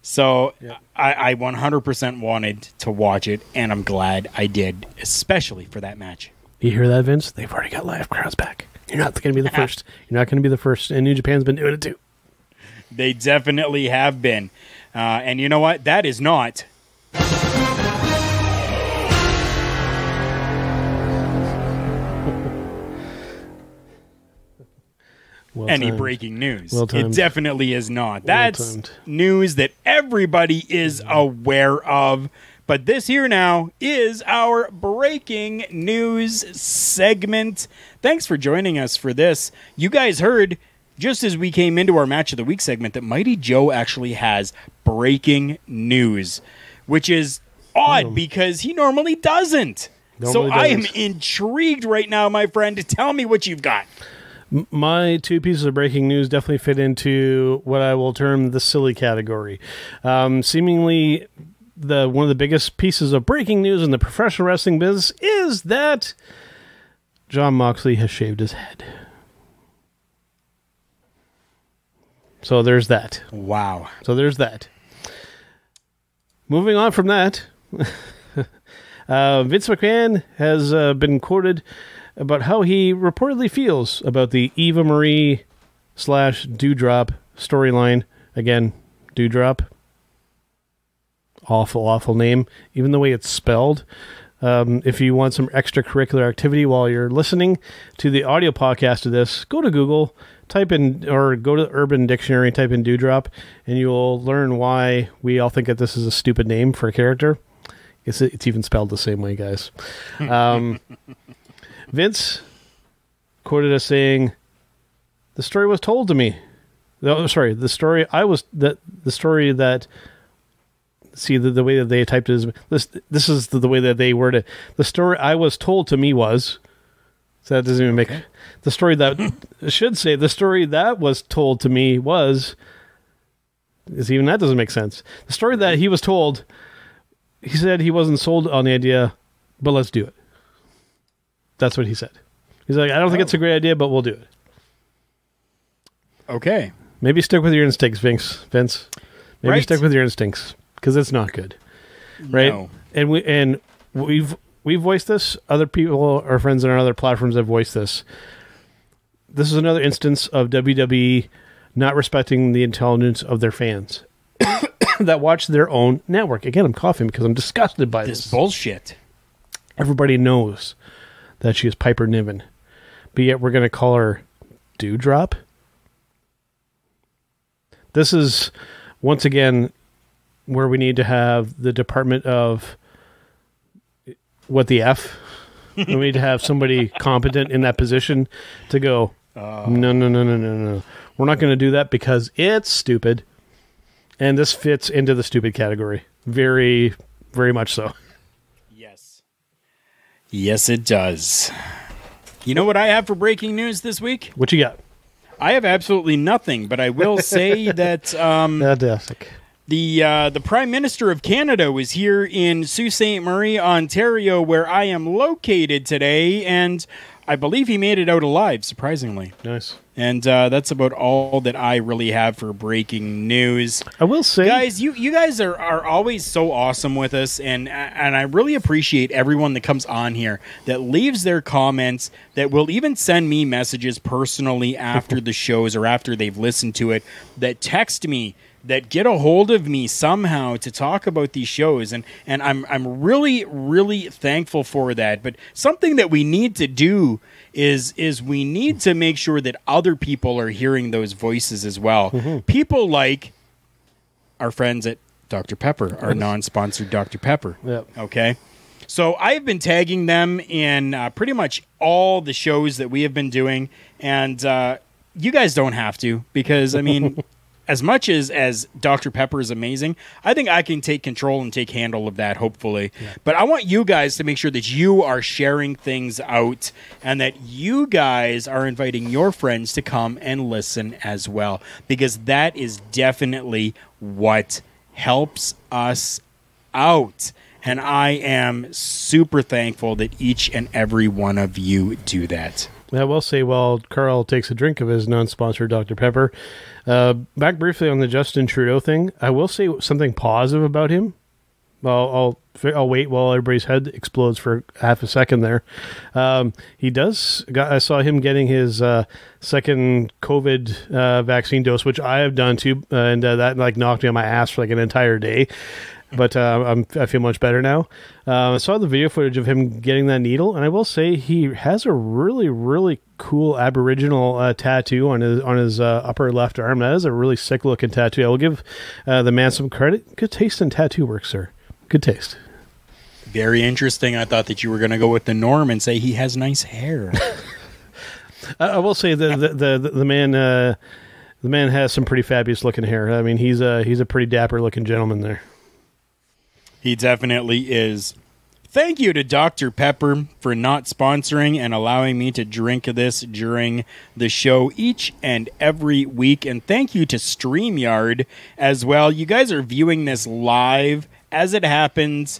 So yeah. I 100% wanted to watch it, and I'm glad I did, especially for that match. You hear that, Vince? They've already got live crowds back. You're not going to be the first. You're not going to be the first. And New Japan's been doing it too. They definitely have been. And you know what? That is not... any breaking news. It definitely is not. That's news that everybody is aware of. But this here now is our breaking news segment. Thanks for joining us for this. You guys heard, just as we came into our Match of the Week segment, that Mighty Joe actually has breaking news, which is odd because he normally doesn't. I am intrigued right now, my friend, to tell me what you've got. My two pieces of breaking news definitely fit into what I will term the silly category. Seemingly, one of the biggest pieces of breaking news in the professional wrestling business is that Jon Moxley has shaved his head. So there's that. Wow. So there's that. Moving on from that, Vince McMahon has been quoted about how he reportedly feels about the Eva Marie / Doudrop storyline. Again, Doudrop. Awful name. Even the way it's spelled. If you want some extracurricular activity while you're listening to the audio podcast of this, go to Google, type in, or go to the Urban Dictionary, type in Doudrop, and you'll learn why we all think that this is a stupid name for a character. It's even spelled the same way, guys. Vince quoted as saying, "The story was told to me." The story that. See, the way that they typed it is this is the way that they worded it. The story I was told to me was. So that doesn't even make the story that should say the story that was told to me was. Is even that doesn't make sense. The story that he was told. He said he wasn't sold on the idea, but let's do it. That's what he said. He's like, I don't think it's a great idea, but we'll do it. Okay. Maybe stick with your instincts, Vince. Maybe stick with your instincts, because it's not good. Right? No. And we've voiced this. Other people, our friends on our other platforms have voiced this. This is another instance of WWE not respecting the intelligence of their fans that watch their own network. Again, I'm coughing because I'm disgusted by this bullshit. Everybody knows that she is Piper Niven, but yet we're going to call her Doudrop. This is, once again, where we need to have the Department of what the F. We need to have somebody competent in that position to go, no. We're not going to do that because it's stupid. And this fits into the stupid category. Very, very much so. Yes, it does. You know what I have for breaking news this week? What you got? I have absolutely nothing, but I will say that fantastic. The Prime Minister of Canada was here in Sault Ste. Marie, Ontario, where I am located today, and I believe he made it out alive, surprisingly. Nice. And that's about all that I really have for breaking news. I will say, guys, you guys are always so awesome with us, and I really appreciate everyone that comes on here that leaves their comments, that will even send me messages personally after the shows or after they've listened to it, that text me, that get a hold of me somehow to talk about these shows, and I'm really, really thankful for that. But something that we need to do is we need to make sure that other people are hearing those voices as well. Mm-hmm. People like our friends at Dr. Pepper, our non-sponsored Dr. Pepper. Yep. Okay? So I've been tagging them in pretty much all the shows that we have been doing, and you guys don't have to, because, I mean... as much as Dr. Pepper is amazing, I think I can take control and take handle of that, hopefully. Yeah. But I want you guys to make sure that you are sharing things out and that you guys are inviting your friends to come and listen as well, because that is definitely what helps us out. And I am super thankful that each and every one of you do that. I will say, while Carl takes a drink of his non-sponsored Dr. Pepper, back briefly on the Justin Trudeau thing, I will say something positive about him. Well, I'll wait while everybody's head explodes for half a second there. I saw him getting his second COVID vaccine dose, which I have done too, and that knocked me on my ass for an entire day. But I feel much better now. I saw the video footage of him getting that needle, and I will say he has a really, really cool Aboriginal tattoo on his upper left arm. That is a really sick looking tattoo. I will give the man some credit. Good taste in tattoo work, sir. Good taste. Very interesting. I thought that you were going to go with the norm and say he has nice hair. I will say the man has some pretty fabulous looking hair. I mean, he's a pretty dapper looking gentleman there. He definitely is. Thank you to Dr. Pepper for not sponsoring and allowing me to drink this during the show each and every week. And thank you to StreamYard as well. You guys are viewing this live as it happens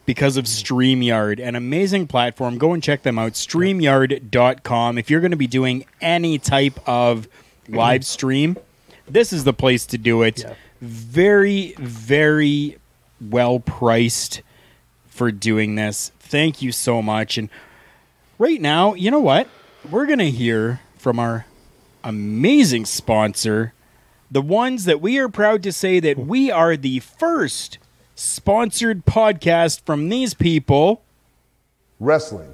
because of StreamYard, an amazing platform. Go and check them out, StreamYard.com. If you're going to be doing any type of live stream, this is the place to do it. Yeah. Very, very well priced for doing this. Thank you so much. And right now, you know what? We're going to hear from our amazing sponsor, the ones that we are proud to say that we are the first sponsored podcast from these people. Wrestling.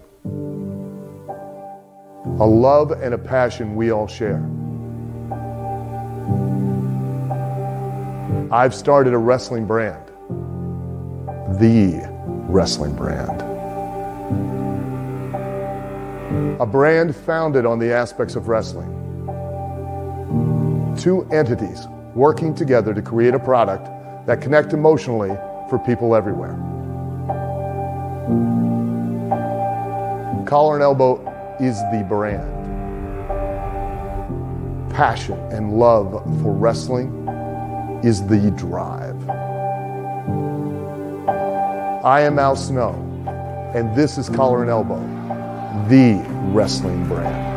A love and a passion we all share. I've started a wrestling brand. The wrestling brand. A brand founded on the aspects of wrestling. Two entities working together to create a product that connect emotionally for people everywhere. Collar and Elbow is the brand. Passion and love for wrestling is the drive. I am Al Snow, and this is Collar and Elbow, the wrestling brand.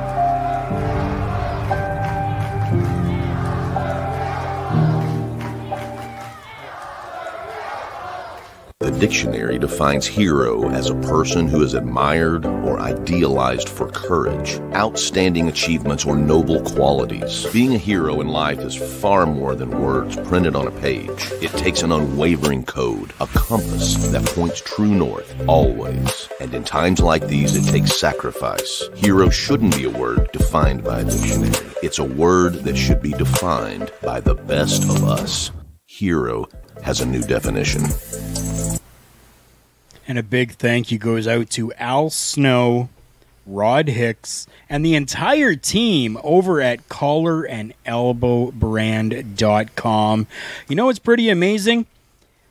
The dictionary defines hero as a person who is admired or idealized for courage, outstanding achievements, or noble qualities. Being a hero in life is far more than words printed on a page. It takes an unwavering code, a compass that points true north, always. And in times like these, it takes sacrifice. Hero shouldn't be a word defined by a dictionary. It's a word that should be defined by the best of us. Hero has a new definition. And a big thank you goes out to Al Snow, Rod Hicks, and the entire team over at collarandelbowbrand.com. You know what's pretty amazing?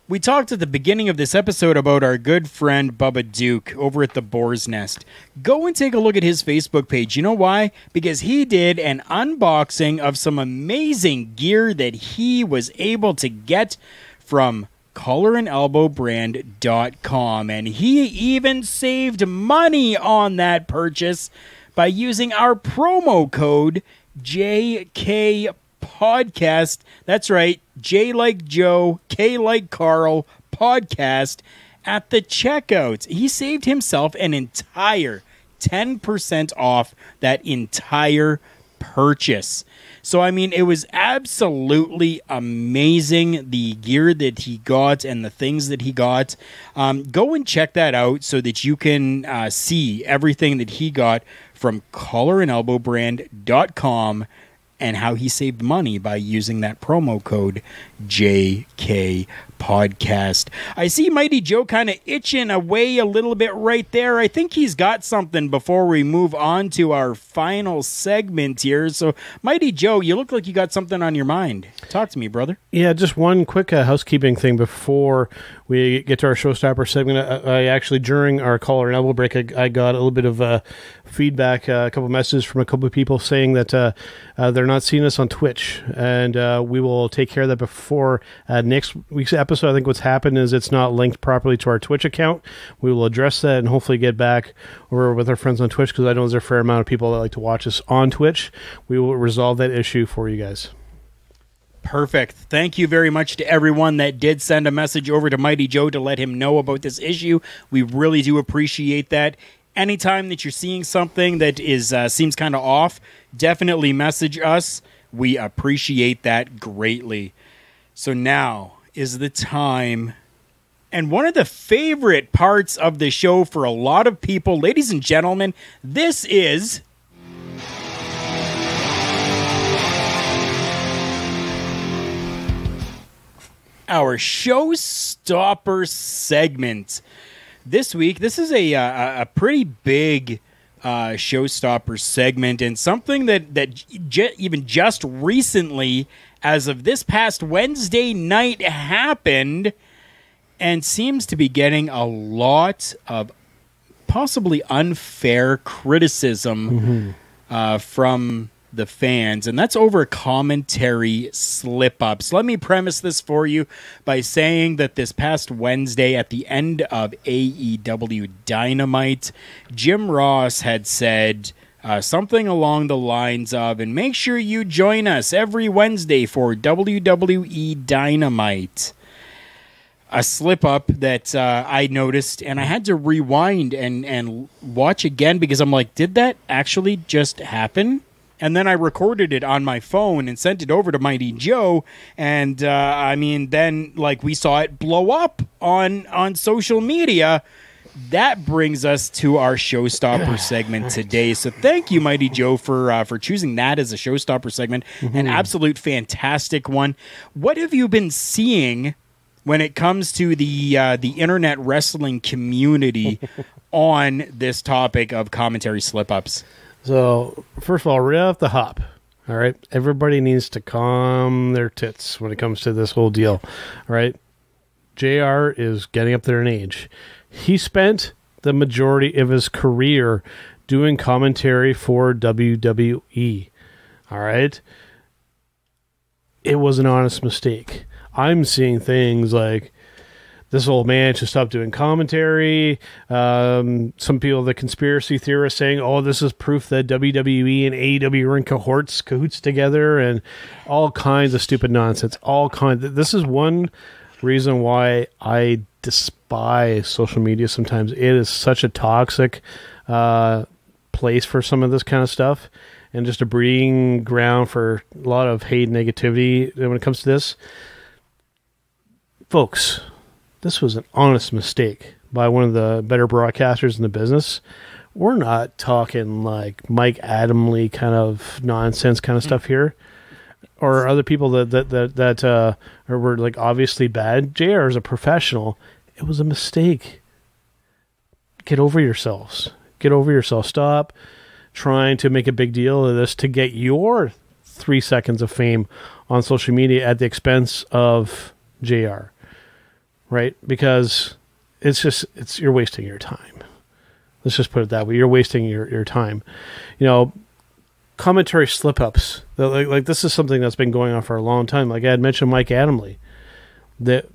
We talked at the beginning of this episode about our good friend Bubba Duke over at the Boar's Nest. Go and take a look at his Facebook page. You know why? Because he did an unboxing of some amazing gear that he was able to get from collarandelbowbrand.com, and he even saved money on that purchase by using our promo code JK Podcast. That's right, J like Joe, K like Carl, podcast at the checkout. He saved himself an entire 10% off that entire purchase. So, I mean, it was absolutely amazing, the gear that he got and the things that he got. Go and check that out so that you can see everything that he got from collarandelbowbrand.com and how he saved money by using that promo code JK Podcast. I see Mighty Joe kind of itching away a little bit right there. I think he's got something before we move on to our final segment here. So, Mighty Joe, you look like you got something on your mind. Talk to me, brother. Yeah, just one quick housekeeping thing before we get to our showstopper segment. I actually, during our caller and elbow break, I got a little bit of feedback, a couple messages from a couple of people saying that they're not seeing us on Twitch, and we will take care of that before next week's episode. I think what's happened is it's not linked properly to our Twitch account. We will address that and hopefully get back over with our friends on Twitch, because I know there's a fair amount of people that like to watch us on Twitch. We will resolve that issue for you guys. Perfect. Thank you very much to everyone that did send a message over to Mighty Joe to let him know about this issue. We really do appreciate that. Anytime that you're seeing something that is seems kind of off, definitely message us. We appreciate that greatly. So now is the time, and one of the favorite parts of the show for a lot of people, ladies and gentlemen, this is our showstopper segment. This week, this is a pretty big showstopper segment, and something that even just recently, as of this past Wednesday night, happened, and seems to be getting a lot of possibly unfair criticism from the fans, and that's over commentary slip-ups. Let me premise this for you by saying that this past Wednesday, at the end of AEW Dynamite, Jim Ross had said something along the lines of, and make sure you join us every Wednesday for WWE Dynamite. A slip-up that I noticed, and I had to rewind and watch again, because I'm like, did that actually just happen? And then I recorded it on my phone and sent it over to Mighty Joe. And then we saw it blow up on social media. That brings us to our showstopper segment today. So thank you, Mighty Joe, for choosing that as a showstopper segment. An absolute fantastic one. What have you been seeing when it comes to the internet wrestling community on this topic of commentary slip-ups? So, first of all, right off the hop, all right, everybody needs to calm their tits when it comes to this whole deal, all right? JR is getting up there in age. He spent the majority of his career doing commentary for WWE, all right? It was an honest mistake. I'm seeing things like, this old man should stop doing commentary. Some people, the conspiracy theorists, saying, oh, this is proof that WWE and AEW are in cahoots together, and all kinds of stupid nonsense. This is one reason why I despise social media sometimes. It is such a toxic place for some of this kind of stuff, and just a breeding ground for a lot of hate and negativity when it comes to this. Folks, this was an honest mistake by one of the better broadcasters in the business. We're not talking like Mike Adamle kind of nonsense kind of stuff here, or other people that were like obviously bad. JR is a professional. It was a mistake. Get over yourselves. Get over yourself. Stop trying to make a big deal of this to get your 3 seconds of fame on social media at the expense of JR. Right? Because you're wasting your time. Let's just put it that way. You're wasting your time. You know, commentary slip-ups. Like this is something that's been going on for a long time. Like I had mentioned Mike Adamle. That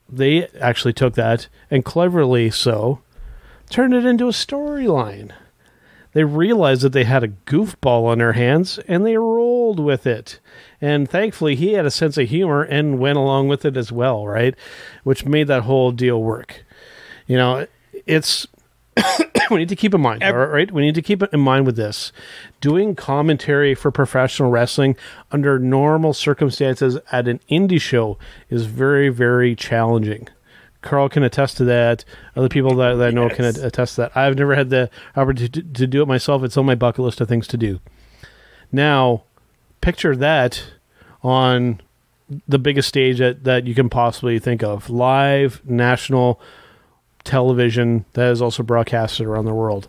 they actually took that and cleverly so turned it into a storyline. They realized that they had a goofball on their hands, and they rolled with it. And thankfully, he had a sense of humor and went along with it as well, right? Which made that whole deal work. You know, it's... we need to keep in mind, all right? We need to keep in mind with this. Doing commentary for professional wrestling under normal circumstances at an indie show is very, very challenging. Carl can attest to that. Other people that I know can attest to that. I've never had the opportunity to do it myself. It's on my bucket list of things to do. Now, picture that on the biggest stage that you can possibly think of. Live national television that is also broadcasted around the world.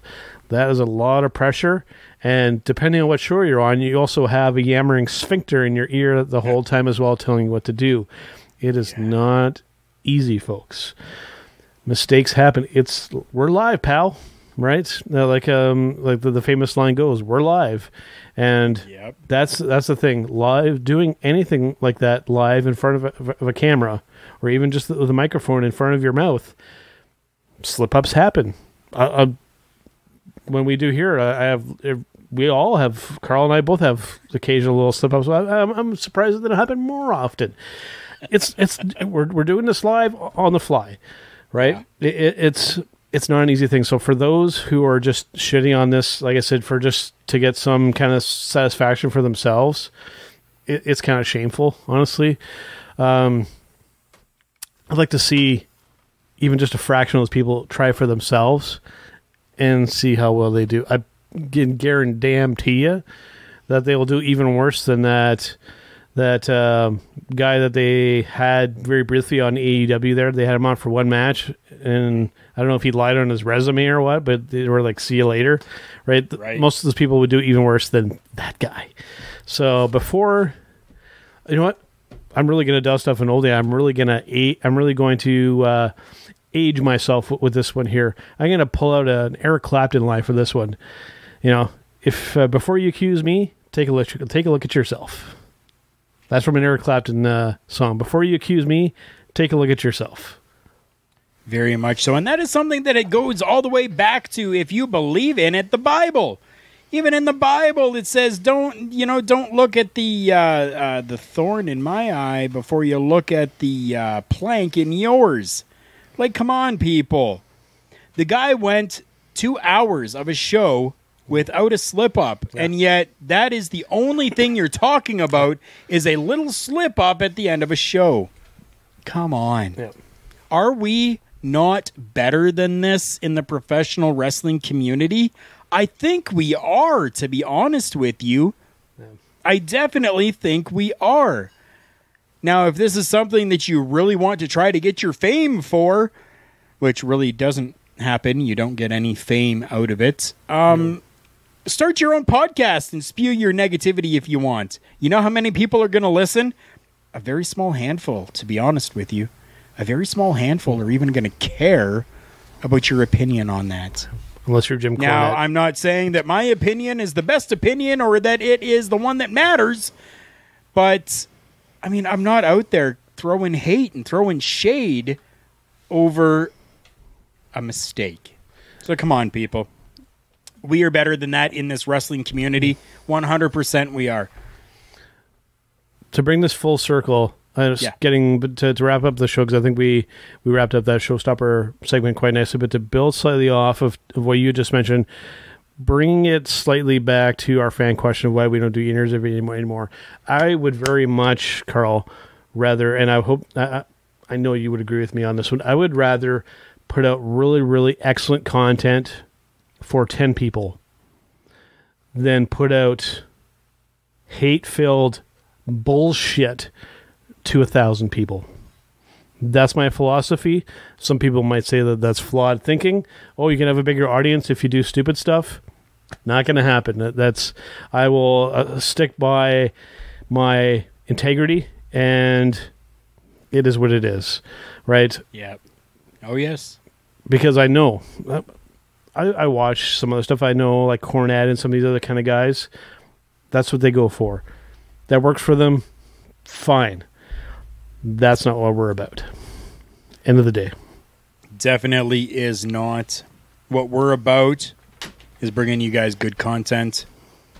That is a lot of pressure. And depending on what show you're on, you also have a yammering sphincter in your ear the whole time as well, telling you what to do. It is not easy, folks. Mistakes happen. We're live, pal. Right? Like the famous line goes, we're live. And that's the thing. Live, doing anything like that live in front of a camera, or even just with a microphone in front of your mouth, slip-ups happen. When we do here, we all have, Carl and I both have occasional little slip-ups. I'm surprised that it happen more often. We're doing this live on the fly, right? Yeah. It's not an easy thing. So for those who are just shitting on this, like I said, for just to get some kind of satisfaction for themselves, it's kind of shameful, honestly. I'd like to see even just a fraction of those people try for themselves and see how well they do. I can guarantee you that they will do even worse than that guy that they had very briefly on AEW there. They had him on for one match, and I don't know if he lied on his resume or what, but they were like, see you later, right? Most of those people would do even worse than that guy. So before, you know what? I'm really going to dust off an oldie. I'm really going to age myself with this one here. I'm going to pull out an Eric Clapton line for this one. You know, if before you accuse me, take a look at yourself. That's from an Eric Clapton song. Before you accuse me, take a look at yourself. Very much so. And that is something that it goes all the way back to, if you believe in it, the Bible. Even in the Bible, it says, don't look at the thorn in my eye before you look at the plank in yours. Like, come on, people. The guy went 2 hours of a show without a slip-up, and yet that is the only thing you're talking about is a little slip-up at the end of a show. Come on. Yeah. Are we not better than this in the professional wrestling community? I think we are, to be honest with you. Yeah. I definitely think we are. Now, if this is something that you really want to try to get your fame for, which really doesn't happen, you don't get any fame out of it, start your own podcast and spew your negativity if you want. You know how many people are going to listen? A very small handful, to be honest with you. A very small handful are even going to care about your opinion on that. Unless you're Jim Cornette. Now, I'm not saying that my opinion is the best opinion or that it is the one that matters, but, I mean, I'm not out there throwing hate and throwing shade over a mistake. So come on, people. We are better than that in this wrestling community. 100% we are. To bring this full circle, getting to wrap up the show, because I think we wrapped up that showstopper segment quite nicely, but to build slightly off of what you just mentioned, bringing it slightly back to our fan question of why we don't do interviews anymore. I would very much, Carl, rather, and I hope, I know you would agree with me on this one, I would rather put out really, really excellent content for 10 people than put out hate-filled bullshit to 1,000 people. That's my philosophy. Some people might say that that's flawed thinking. Oh, you can have a bigger audience if you do stupid stuff. Not going to happen. I will stick by my integrity, and it is what it is, right? Yeah. Oh, yes. Because I know... I watch some other stuff. I know, like Cornette and some of these other kind of guys. That's what they go for. That works for them. Fine. That's not what we're about. End of the day. Definitely is not. What we're about is bringing you guys good content,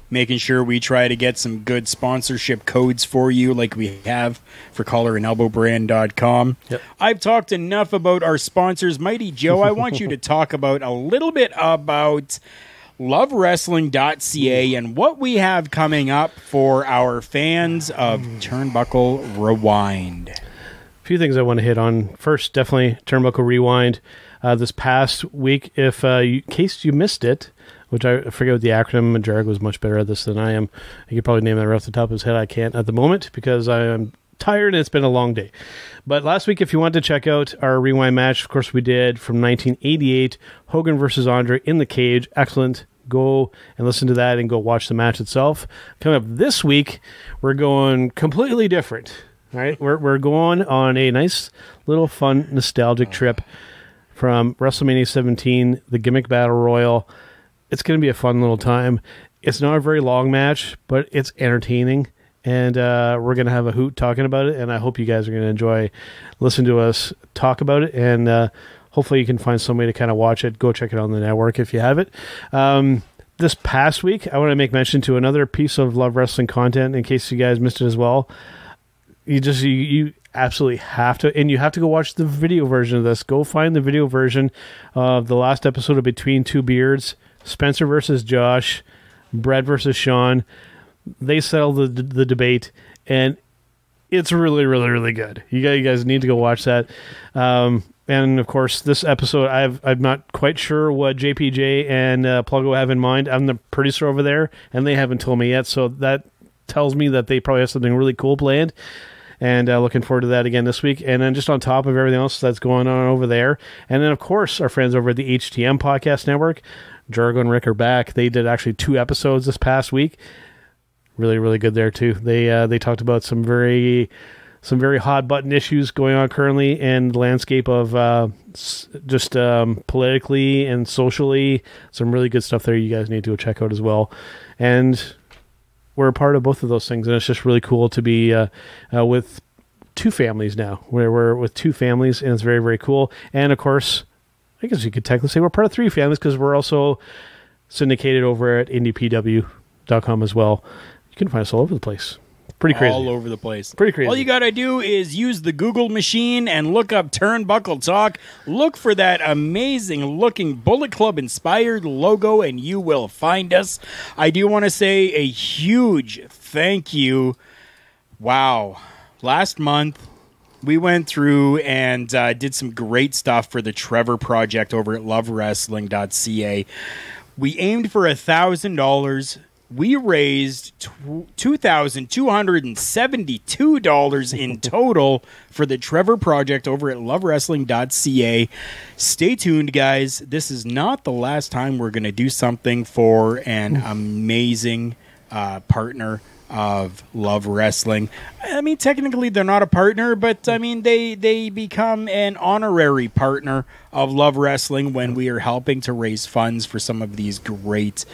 making sure we try to get some good sponsorship codes for you like we have for collarandelbowbrand.com. Yep. I've talked enough about our sponsors. Mighty Joe, I want you to talk about a little bit about lovewrestling.ca and what we have coming up for our fans of Turnbuckle Rewind. A few things I want to hit on. First, definitely Turnbuckle Rewind. This past week, in case you missed it, which I forget what the acronym, and Jared was much better at this than I am. He could probably name that right off the top of his head. I can't at the moment because I am tired and it's been a long day. But last week, if you wanted to check out our rewind match, of course we did, from 1988, Hogan versus Andre in the cage. Excellent. Go and listen to that and go watch the match itself. Coming up this week, we're going completely different. All right, we're going on a nice little fun nostalgic trip from WrestleMania 17, the Gimmick Battle Royal. It's going to be a fun little time. It's not a very long match, but it's entertaining. And we're going to have a hoot talking about it, and I hope you guys are going to enjoy listening to us talk about it, and hopefully you can find some way to kind of watch it. Go check it out on the network if you have it. This past week, I want to make mention to another piece of Love Wrestling content in case you guys missed it as well. You absolutely have to, and you have to go watch the video version of this. Go find the video version of the last episode of Between Two Beards, Spencer versus Josh, Brett versus Sean. They settled the debate, and it's really, really, really good. You guys need to go watch that. And of course, this episode, I'm not quite sure what JPJ and Pluggo have in mind. I'm the producer over there, and they haven't told me yet. So that tells me that they probably have something really cool planned. And looking forward to that again this week. And then just on top of everything else that's going on over there, and then of course our friends over at the HTM Podcast Network, Jargo and Rick are back. They did actually 2 episodes this past week. Really, really good there too. They talked about some very hot button issues going on currently in the landscape of just politically and socially. Some really good stuff there. You guys need to go check out as well. And we're a part of both of those things, and it's just really cool to be with 2 families now. We're with 2 families, and it's very, very cool. And of course, I guess you could technically say we're part of 3 families because we're also syndicated over at IndiePW.com as well. You can find us all over the place. Pretty crazy. All over the place. Pretty crazy. All you got to do is use the Google machine and look up Turnbuckle Talk. Look for that amazing-looking Bullet Club-inspired logo, and you will find us. I do want to say a huge thank you. Wow. Last month, we went through and did some great stuff for the Trevor Project over at lovewrestling.ca. We aimed for $1,000. We raised $2,272 in total for the Trevor Project over at lovewrestling.ca. Stay tuned, guys. This is not the last time we're going to do something for an amazing partner of Love Wrestling. I mean, technically they're not a partner, but I mean they become an honorary partner of Love Wrestling when we are helping to raise funds for some of these great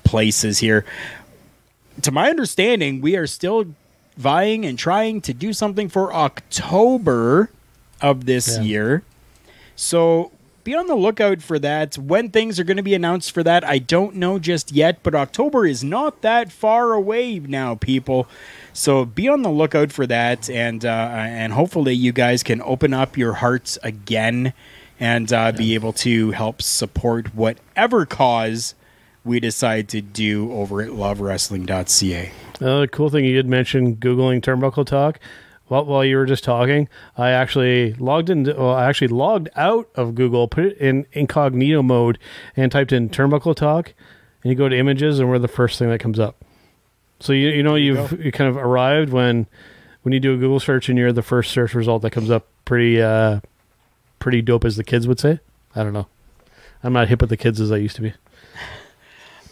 places here. To my understanding, we are still vying and trying to do something for October of this year. So be on the lookout for that. When things are going to be announced for that, I don't know just yet, but October is not that far away now, people. So be on the lookout for that, and hopefully you guys can open up your hearts again and be able to help support whatever cause we decide to do over at lovewrestling.ca. The cool thing you did mention, Googling Turnbuckle Talk. Well, while you were just talking, I actually logged out of Google, put it in incognito mode, and typed in Turnbuckle Talk, and you go to images, and we're the first thing that comes up. So you kind of arrived when you do a Google search, and you're the first search result that comes up. Pretty dope, as the kids would say. I don't know. I'm not hip with the kids as I used to be.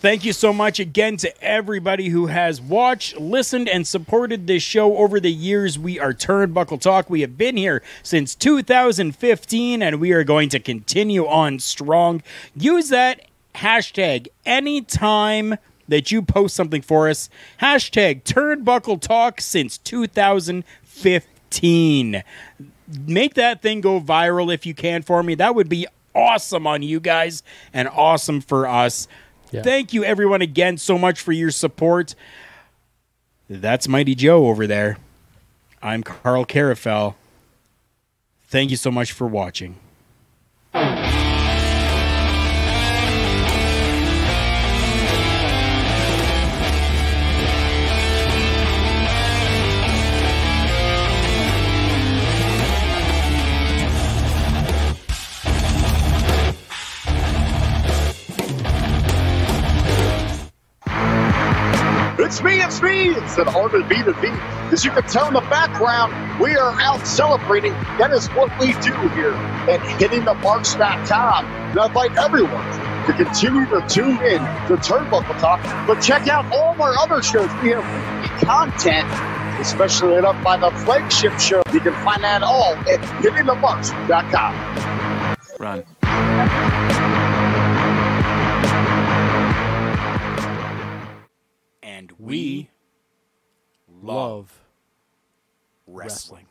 Thank you so much again to everybody who has watched, listened, and supported this show over the years. We are Turnbuckle Talk. We have been here since 2015, and we are going to continue on strong. Use that hashtag anytime that you post something for us. Hashtag Turnbuckle Talk since 2015. Make that thing go viral if you can for me. That would be awesome on you guys and awesome for us. Yeah. Thank you, everyone, again so much for your support. That's Mighty Joe over there. I'm Carl Carafel. Thank you so much for watching. It's me, it's that R&B to beat. As you can tell in the background, we are out celebrating. That is what we do here at hittingthemarks.com. And I invite everyone to continue to tune in to Turnbuckle Talk, but check out all of our other shows. We have weekly content, especially lit up by the flagship show. You can find that all at hittingthemarks.com. Run. And we love wrestling.